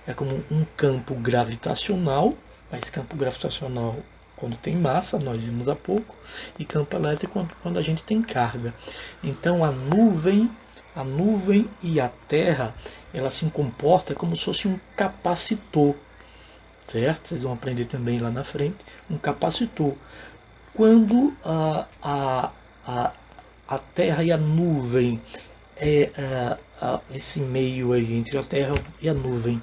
é como um campo gravitacional, mas campo gravitacional quando tem massa, nós vimos há pouco, e campo elétrico quando a gente tem carga. Então a nuvem e a Terra, ela se comporta como se fosse um capacitor, certo? Vocês vão aprender também lá na frente, um capacitor. Quando a Terra e a nuvem, esse meio aí entre a Terra e a nuvem,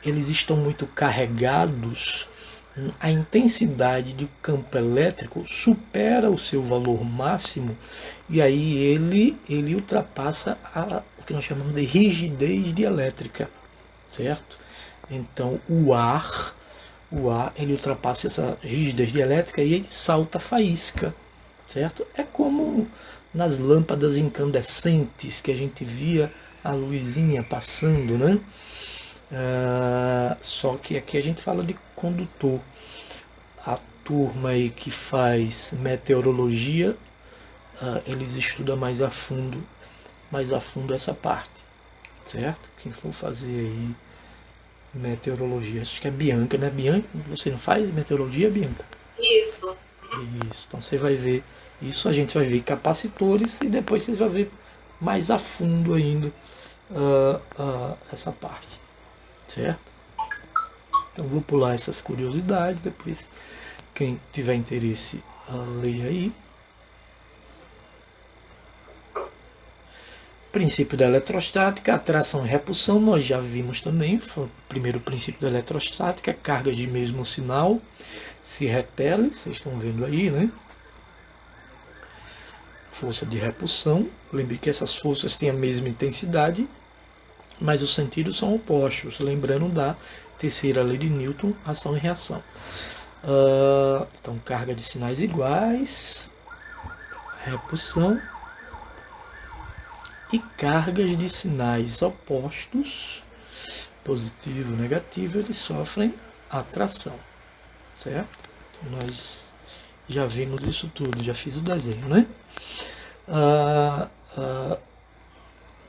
eles estão muito carregados, a intensidade do campo elétrico supera o seu valor máximo, e aí ele ultrapassa o que nós chamamos de rigidez dielétrica, certo? Então o ar ele ultrapassa essa rigidez dielétrica e ele salta faísca, certo? É como nas lâmpadas incandescentes que a gente via a luzinha passando, né? Só que aqui a gente fala de condutor. A turma aí que faz meteorologia, eles estudam mais a fundo essa parte, certo? Quem for fazer aí meteorologia, acho que é Bianca, né? Bianca, você não faz meteorologia, Bianca? Isso. Isso, então você vai ver isso, a gente vai ver capacitores e depois você vai ver mais a fundo ainda essa parte, certo? Então vou pular essas curiosidades, depois quem tiver interesse, leia aí. Princípio da eletrostática, atração e repulsão, nós já vimos também, foi o primeiro princípio da eletrostática, cargas de mesmo sinal se repelem, vocês estão vendo aí, né? Força de repulsão, lembre que essas forças têm a mesma intensidade, mas os sentidos são opostos, lembrando da terceira lei de Newton, ação e reação. Então, carga de sinais iguais, repulsão, e cargas de sinais opostos, positivo e negativo, eles sofrem atração, certo? Então, nós já vimos isso tudo, já fiz o desenho, né?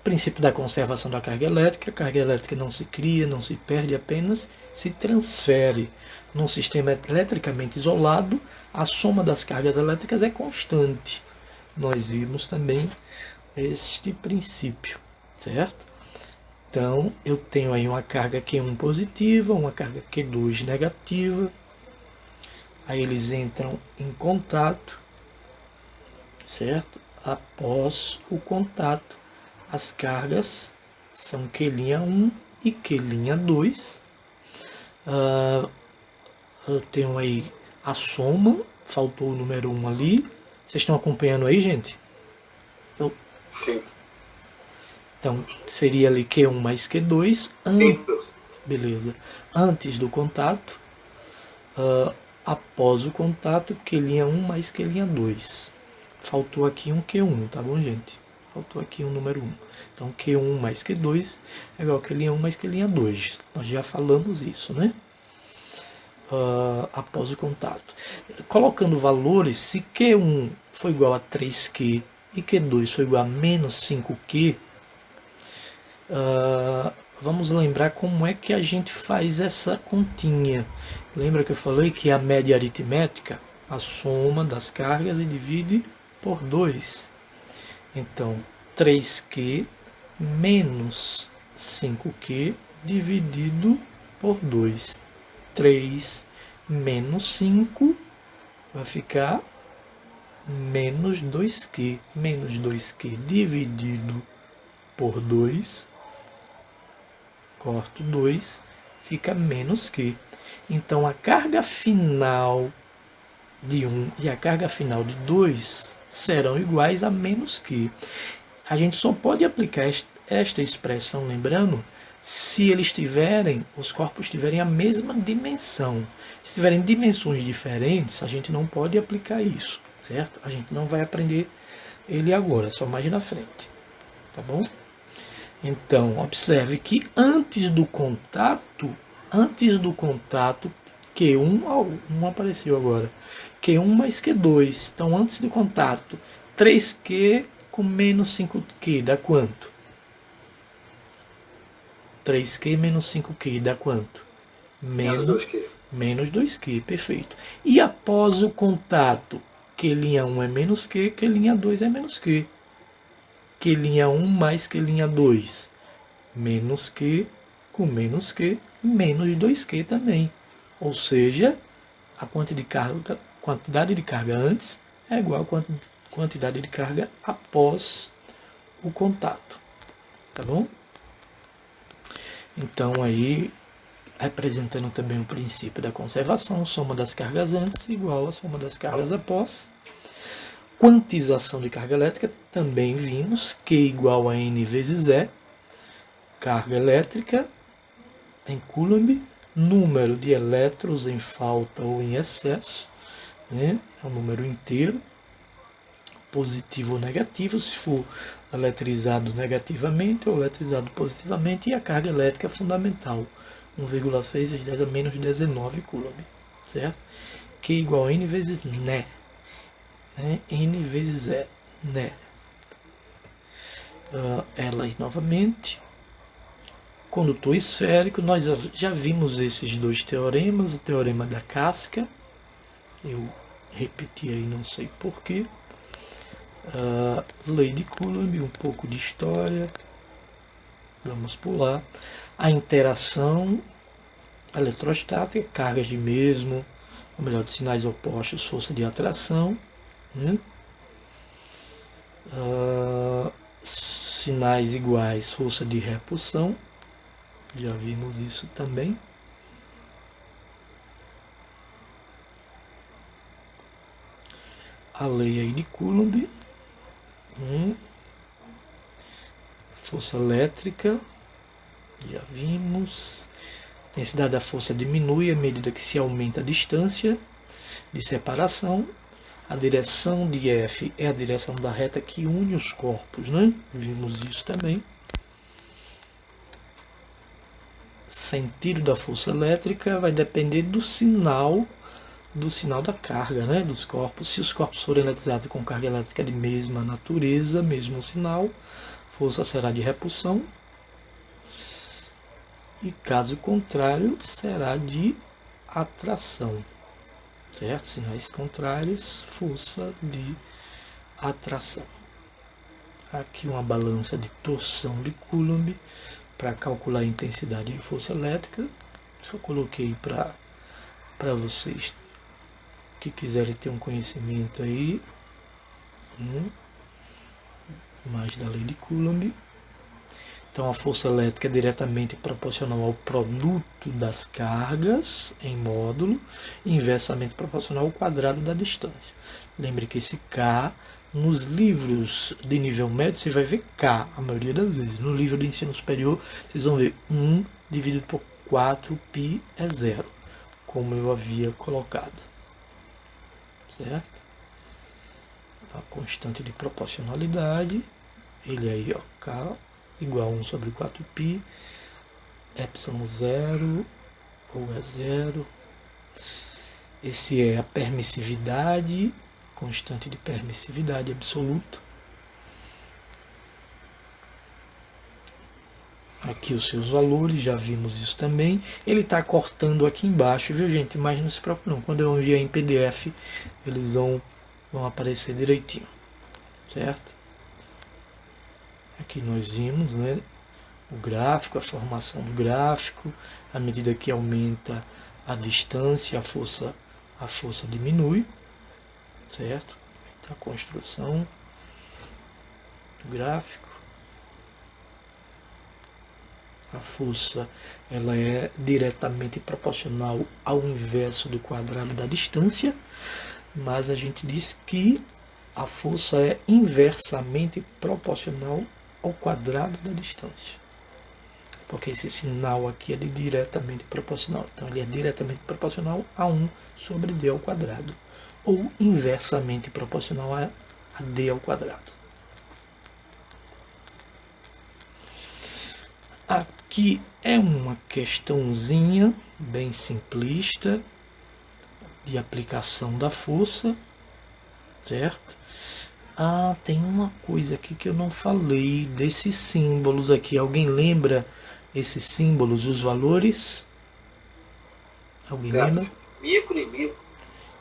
Princípio da conservação da carga elétrica. A carga elétrica não se cria, não se perde, apenas se transfere. Num sistema eletricamente isolado, a soma das cargas elétricas é constante. Nós vimos também este princípio, certo? Então, eu tenho aí uma carga Q1 positiva, uma carga Q2 negativa. Aí eles entram em contato, certo? Após o contato, as cargas são Q'1 e Q'2. Eu tenho aí a soma, faltou o número 1 ali. Vocês estão acompanhando aí, gente? Sim. Então, seria ali Q1 mais Q2. Sim. Beleza. Antes do contato, após o contato, Q'1 mais Q'2. Faltou aqui um Q1, tá bom, gente? Faltou aqui um número 1. Então, Q1 mais Q2 é igual a Q'1 mais Q'2. Nós já falamos isso, né? Após o contato. Colocando valores, se Q1 foi igual a 3Q e Q2 foi igual a menos 5Q, vamos lembrar como é que a gente faz essa continha. Lembra que eu falei que a média aritmética, a soma das cargas e divide por 2. Então, 3Q menos 5Q dividido por 2. 3 menos 5 vai ficar menos 2Q. Menos 2Q dividido por 2, corto 2, fica menos Q. Então, a carga final de 1 e a carga final de 2 serão iguais a menos Q. A gente só pode aplicar esta expressão, lembrando, se os corpos tiverem a mesma dimensão. Se tiverem dimensões diferentes, a gente não pode aplicar isso, certo? A gente não vai aprender ele agora, só mais na frente, tá bom? Então, observe que antes do contato, Q1, 1 apareceu agora, Q1 mais Q2, então antes do contato, 3Q com menos 5Q dá quanto? 3Q menos 5Q dá quanto? Menos 2Q. Menos 2Q, perfeito. E após o contato, Q'1 é menos Q, Q'2 é menos Q. Q'1 mais Q'2, menos Q com menos Q, menos 2Q também. Ou seja, a quantidade de carga antes é igual à quantidade de carga após o contato. Tá bom? Então aí, representando também o princípio da conservação, soma das cargas antes igual a soma das cargas após. Quantização de carga elétrica, também vimos, Q igual a N vezes E. Carga elétrica em Coulomb, número de elétrons em falta ou em excesso, né? É um número inteiro, positivo ou negativo, se for eletrizado negativamente ou eletrizado positivamente, e a carga elétrica fundamental, 1,6 × 10⁻⁹ Coulomb, certo? Q igual a N vezes né. N vezes E, né. Ela aí novamente. Condutor esférico, nós já vimos esses dois teoremas, o teorema da casca, eu repeti aí, não sei porquê. Lei de Coulomb, um pouco de história, vamos pular. A interação eletrostática, cargas de mesmo, ou melhor, de sinais opostos, força de atração, né? Sinais iguais, força de repulsão, já vimos isso também. A lei aí de Coulomb, força elétrica, já vimos. A intensidade da força diminui à medida que se aumenta a distância de separação. A direção de F é a direção da reta que une os corpos, né? Vimos isso também. Sentido da força elétrica vai depender do sinal da carga, né, dos corpos. Se os corpos forem eletrizados com carga elétrica de mesma natureza, mesmo sinal, força será de repulsão. E caso contrário, será de atração. Certo? Sinais contrários, força de atração. Aqui uma balança de torção de Coulomb para calcular a intensidade de força elétrica. Só coloquei para vocês que quiserem ter um conhecimento aí, mais da lei de Coulomb. Então a força elétrica é diretamente proporcional ao produto das cargas em módulo, e inversamente proporcional ao quadrado da distância. Lembre que esse K, nos livros de nível médio, você vai ver K a maioria das vezes. No livro de ensino superior, vocês vão ver 1 dividido por 4π é zero, como eu havia colocado. Certo? A constante de proporcionalidade, ele aí, ó, K igual a 1 sobre 4π, epsilon zero, ou é zero. Esse é a permissividade, constante de permissividade absoluta. Aqui os seus valores, já vimos isso também. Ele está cortando aqui embaixo, viu gente? Mas não se preocupe não, quando eu enviar em PDF, eles vão aparecer direitinho, certo? Aqui nós vimos, né, o gráfico, a formação do gráfico. À medida que aumenta a distância, a força diminui, certo? Então, a construção do gráfico. A força, ela é diretamente proporcional ao inverso do quadrado da distância, mas a gente diz que a força é inversamente proporcional ao quadrado da distância, porque esse sinal aqui é diretamente proporcional, então ele é diretamente proporcional a 1 sobre d ao quadrado, ou inversamente proporcional a d ao quadrado. Aqui é uma questãozinha bem simplista de aplicação da força, certo? Tem uma coisa aqui que eu não falei desses símbolos aqui. Alguém lembra esses símbolos, os valores? Alguém lembra? Micro e micro.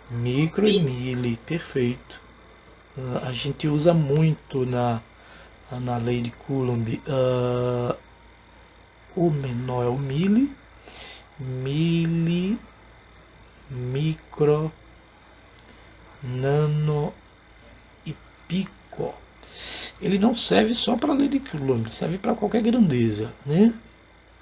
Micro e mili, perfeito. A gente usa muito na lei de Coulomb. O menor é o mili, micro, nano e pico. Ele não serve só para a lei de Coulomb, serve para qualquer grandeza, né?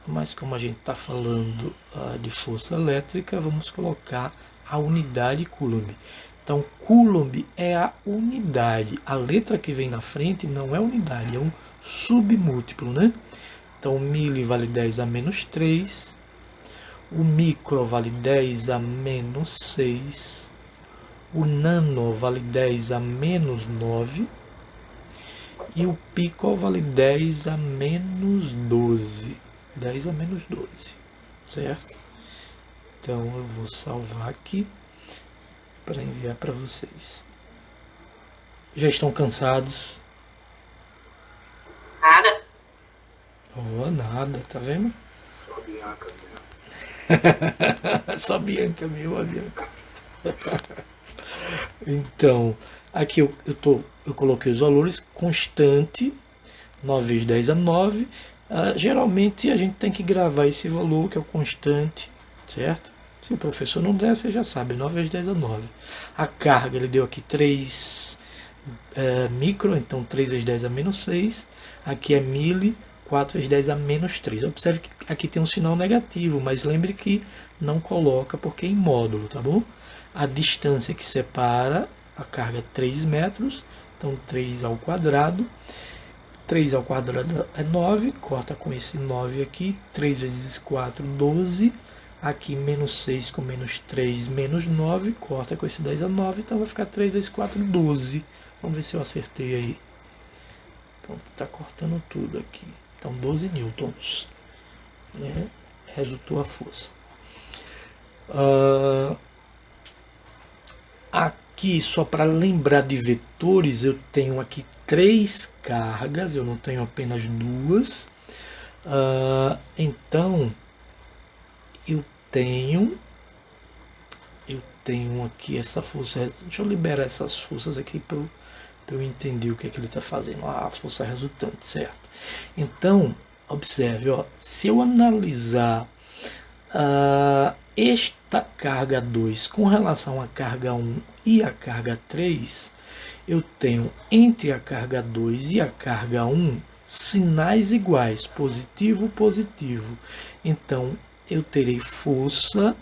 Mas como a gente está falando de força elétrica, vamos colocar a unidade Coulomb. Então, Coulomb é a unidade. A letra que vem na frente não é unidade, é um submúltiplo, né? Então, o mili vale 10 a menos 3, o micro vale 10 a menos 6, o nano vale 10 a menos 9 e o pico vale 10 a menos 12. 10 a menos 12, certo? Então, eu vou salvar aqui. para enviar para vocês. Já estão cansados? Nada. Oh, nada, tá vendo? Só a Bianca mesmo. Só Bianca mesmo, a Bianca. Então, aqui eu coloquei os valores constante, 9 vezes 10 a 9. Geralmente a gente tem que gravar esse valor, que é o constante, certo? Se o professor não der, você já sabe, 9 vezes 10 a 9. A carga, ele deu aqui 3 micro, então 3 vezes 10 a menos 6. Aqui é mili, 4 vezes 10 a menos 3. Observe que aqui tem um sinal negativo, mas lembre que não coloca porque é em módulo, tá bom? A distância que separa a carga é 3 metros, então 3 ao quadrado. 3 ao quadrado é 9, corta com esse 9 aqui, 3 vezes 4, 12. Aqui menos 6 com menos 3, menos 9, corta com esse 10 a 9, então vai ficar 3 vezes 4, 12. Vamos ver se eu acertei aí. Pronto, está cortando tudo aqui. Então 12 newtons. Resultou a força. Aqui, só para lembrar de vetores, eu tenho aqui 3 cargas, eu não tenho apenas 2. Então, eu tenho aqui essa força. Deixa eu liberar essas forças aqui para eu entender o que é que ele está fazendo. A força resultante, certo? Então, observe, ó, se eu analisar esta carga 2 com relação à carga 1 e a carga 3, eu tenho entre a carga 2 e a carga 1 sinais iguais, positivo, positivo. Então, eu terei força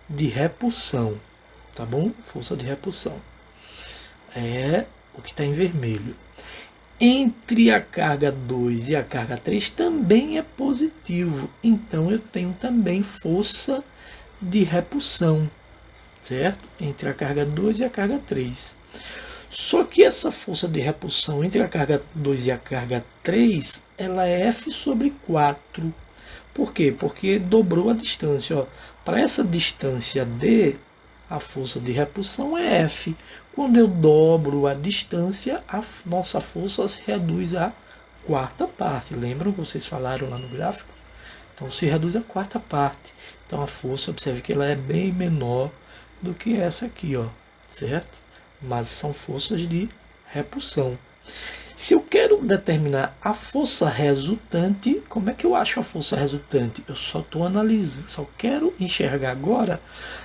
de repulsão, tá bom? Força de repulsão. É o que está em vermelho. Entre a carga 2 e a carga 3 também é positivo. Então, eu tenho também força de repulsão, certo? Entre a carga 2 e a carga 3. Só que essa força de repulsão entre a carga 2 e a carga 3, ela é F sobre 4. Por quê? Porque dobrou a distância. Para essa distância D, a força de repulsão é F. Quando eu dobro a distância, a nossa força se reduz à quarta parte. Lembram que vocês falaram lá no gráfico? Então se reduz à quarta parte. Então a força, observe que ela é bem menor do que essa aqui, ó, certo? Mas são forças de repulsão. Se eu quero determinar a força resultante, como é que eu acho a força resultante? Eu só estou analisando, só quero enxergar agora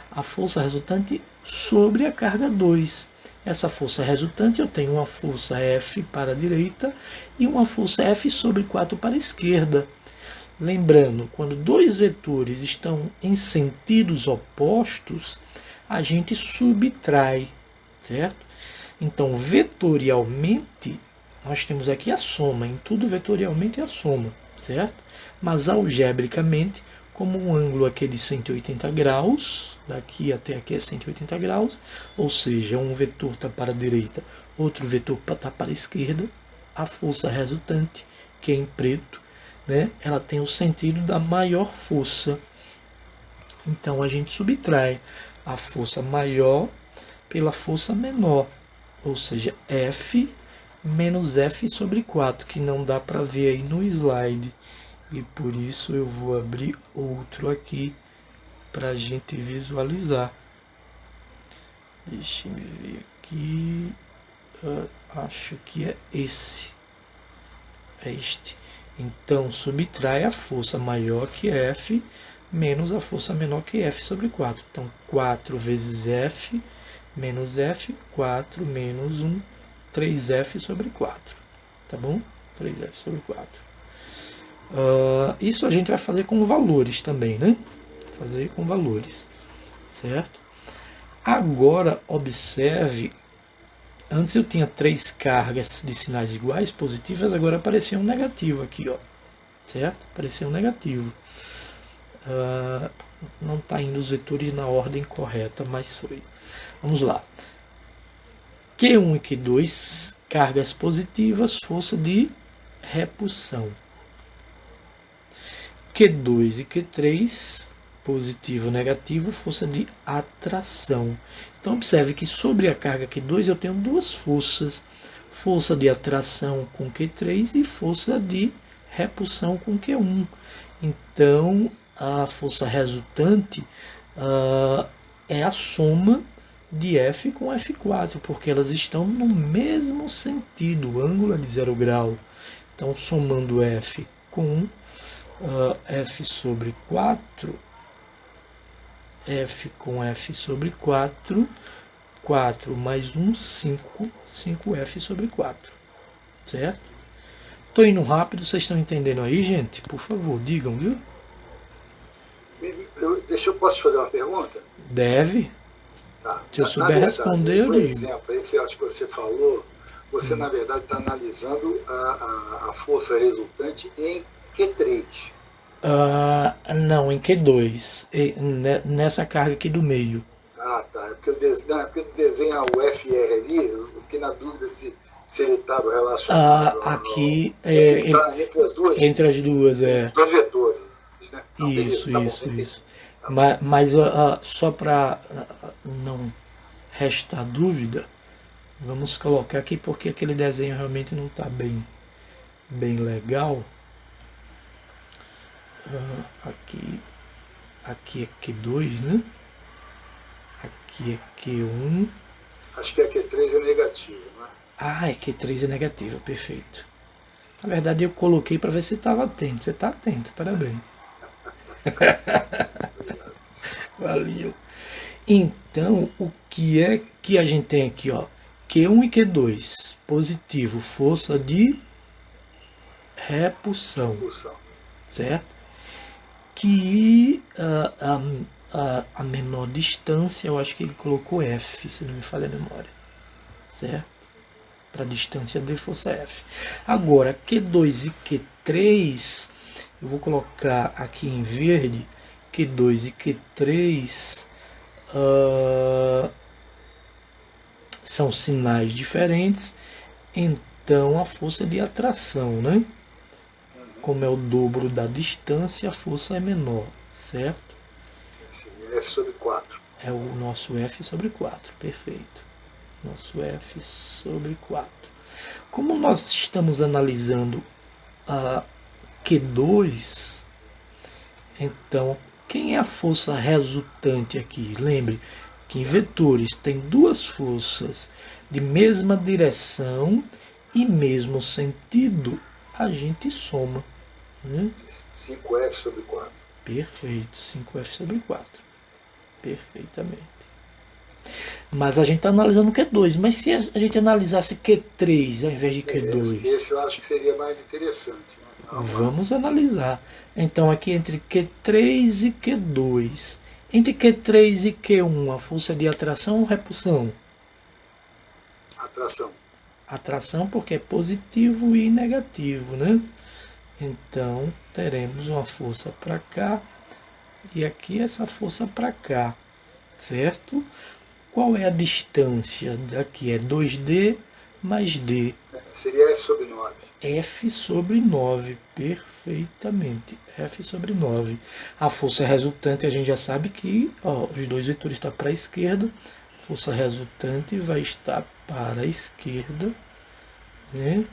a força resultante sobre a carga 2. Essa força resultante, eu tenho uma força F para a direita e uma força F sobre 4 para a esquerda. Lembrando, quando dois vetores estão em sentidos opostos, a gente subtrai, certo? Então, vetorialmente, nós temos aqui a soma. Em tudo, vetorialmente é a soma, certo? Mas, algebricamente, como um ângulo aqui é de 180 graus, daqui até aqui é 180 graus, ou seja, um vetor está para a direita, outro vetor está para a esquerda, a força resultante, que é em preto, né, ela tem o sentido da maior força. Então, a gente subtrai a força maior pela força menor, ou seja, F menos F sobre 4, que não dá para ver aí no slide. E por isso eu vou abrir outro aqui para a gente visualizar. Deixa eu ver aqui. Acho que é esse. É este. Então, subtrai a força maior que F menos a força menor que F sobre 4. Então, 4 vezes F menos F, 4 menos 1, 3F sobre 4. Tá bom? 3F sobre 4. Isso a gente vai fazer com valores também, né? Fazer com valores, certo? Agora, observe, antes eu tinha 3 cargas de sinais iguais, positivas, agora apareceu um negativo aqui, ó, certo? Apareceu um negativo. Não está indo os vetores na ordem correta, mas foi. Vamos lá. Q1 e Q2, cargas positivas, força de repulsão. Q2 e Q3, positivo e negativo, força de atração. Então observe que sobre a carga Q2 eu tenho duas forças. Força de atração com Q3 e força de repulsão com Q1. Então a força resultante é a soma de F com F4, porque elas estão no mesmo sentido, o ângulo é de 0 grau. Então somando F com F sobre 4, F com F sobre 4, 4 mais 1, 5, 5F sobre 4, certo? Estou indo rápido, vocês estão entendendo aí, gente? Por favor, digam, viu? Posso fazer uma pergunta? Deve. Tá. Se eu souber responder, eu por digo. exemplo, esse acho que você falou, você na verdade está analisando a força resultante em Q3. Não, em Q2, nessa carga aqui do meio. Ah, tá. É porque eu desenho o FR ali, eu fiquei na dúvida se ele estava relacionado. Aqui ele está entre as duas? Entre as duas, é. Os dois vetores, né? Não, Isso, beleza, isso. Mas só para não restar dúvida, vamos colocar aqui porque aquele desenho realmente não está bem legal. Aqui é Q2, né? Aqui é Q1. Acho que a Q3 é negativa, né? É Q3 é negativa, perfeito. Na verdade eu coloquei para ver se estava atento. Você está atento, parabéns. Valeu. Então, o que é que a gente tem aqui, ó? Q1 e Q2, positivo, força de repulsão, certo? Que a menor distância, eu acho que ele colocou F, se não me falha a memória, certo? Para a distância de força F. Agora, Q2 e Q3, eu vou colocar aqui em verde, Q2 e Q3 são sinais diferentes, então a força de atração, né? Como é o dobro da distância, a força é menor, certo? Sim, F sobre 4. É o nosso F sobre 4, perfeito. Nosso F sobre 4. Como nós estamos analisando a Q2, então, quem é a força resultante aqui? Lembre que em vetores tem duas forças de mesma direção e mesmo sentido, a gente soma. 5F sobre 4. Perfeito, 5F sobre 4. Perfeitamente. Mas a gente está analisando Q2, mas se a gente analisasse Q3 ao invés de Q2? Esse eu acho que seria mais interessante. Né? Vamos analisar. Então aqui entre Q3 e Q2. Entre Q3 e Q1, a força de atração ou repulsão? Atração. Atração porque é positivo e negativo, né? Então teremos uma força para cá e aqui essa força para cá, certo? Qual é a distância daqui? É 2D mais D. Seria F sobre 9. F sobre 9, perfeitamente. F sobre 9. A força resultante a gente já sabe que os dois vetores estão para a esquerda. A força resultante vai estar para a esquerda, né?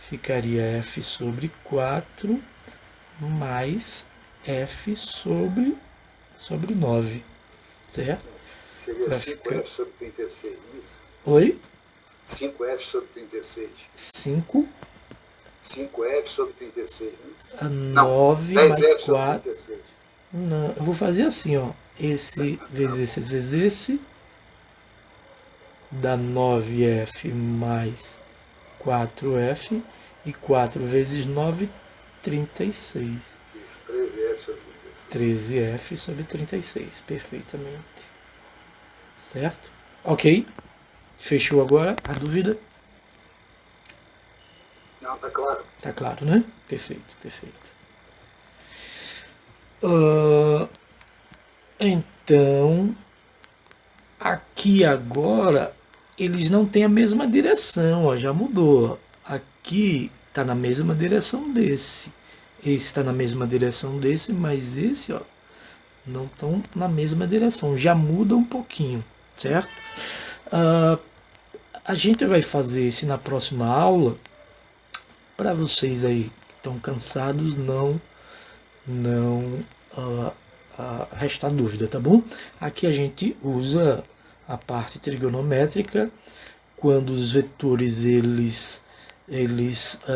Ficaria F sobre 4 mais F sobre 9, certo? Seria 5F sobre 36, não é isso? Oi? 5F sobre 36. 5F sobre 36, não é isso? 9 10F mais sobre 4. 36. Não, eu vou fazer assim, ó. Esse vezes esse. Dá 9F mais 4F. E 4 vezes 9, 36. Isso, 13F sobre 36. 13F sobre 36, perfeitamente. Certo? Ok? Fechou agora a dúvida? Não, tá claro. Tá claro, né? Perfeito, perfeito. Então, aqui agora, eles não têm a mesma direção, ó, já mudou. Aqui está na mesma direção desse. Esse está na mesma direção desse, mas esse, ó, não estão na mesma direção. Já muda um pouquinho, certo? A gente vai fazer isso na próxima aula. Para vocês aí que estão cansados, não restar dúvida, tá bom? Aqui a gente usa a parte trigonométrica quando os vetores eles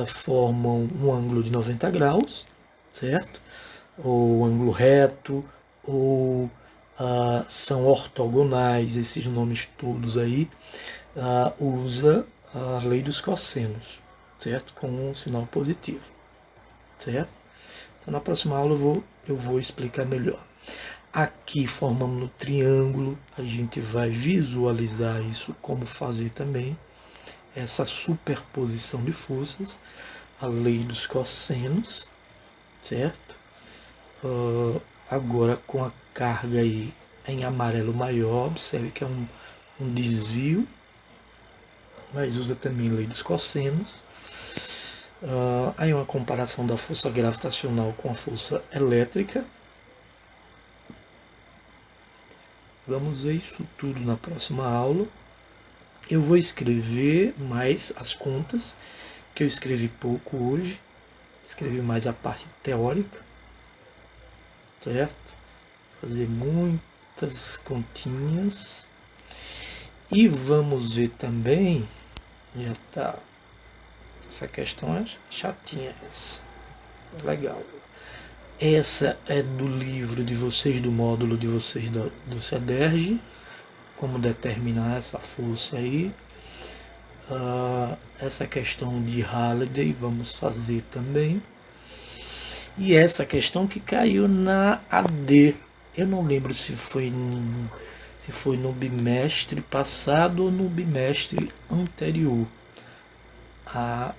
formam um ângulo de 90 graus, certo? Ou ângulo reto, ou são ortogonais, esses nomes todos aí, usa a lei dos cossenos, certo? Com um sinal positivo, certo? Então, na próxima aula eu vou explicar melhor. Aqui formando o triângulo, a gente vai visualizar isso, como fazer também essa superposição de forças, a lei dos cossenos, certo? Agora com a carga aí em amarelo maior, observe que é um desvio, mas usa também a lei dos cossenos. Aí uma comparação da força gravitacional com a força elétrica. Vamos ver isso tudo na próxima aula. Eu vou escrever mais as contas, que eu escrevi pouco hoje. Escrevi mais a parte teórica, certo? Fazer muitas continhas. E vamos ver também, já tá, essa questão é chatinha essa, legal. Essa é do livro de vocês, do módulo de vocês do CEDERJ, como determinar essa força aí. Essa questão de Halliday vamos fazer também. E essa questão que caiu na AD, eu não lembro se foi no bimestre passado ou no bimestre anterior a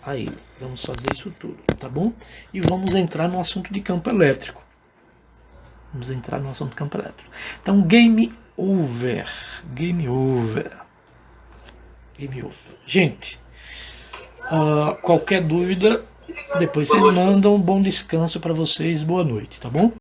ele. Vamos fazer isso tudo, tá bom? E vamos entrar no assunto de campo elétrico. Então, game over. Gente, qualquer dúvida, depois vocês mandam. Um bom descanso para vocês, boa noite, tá bom?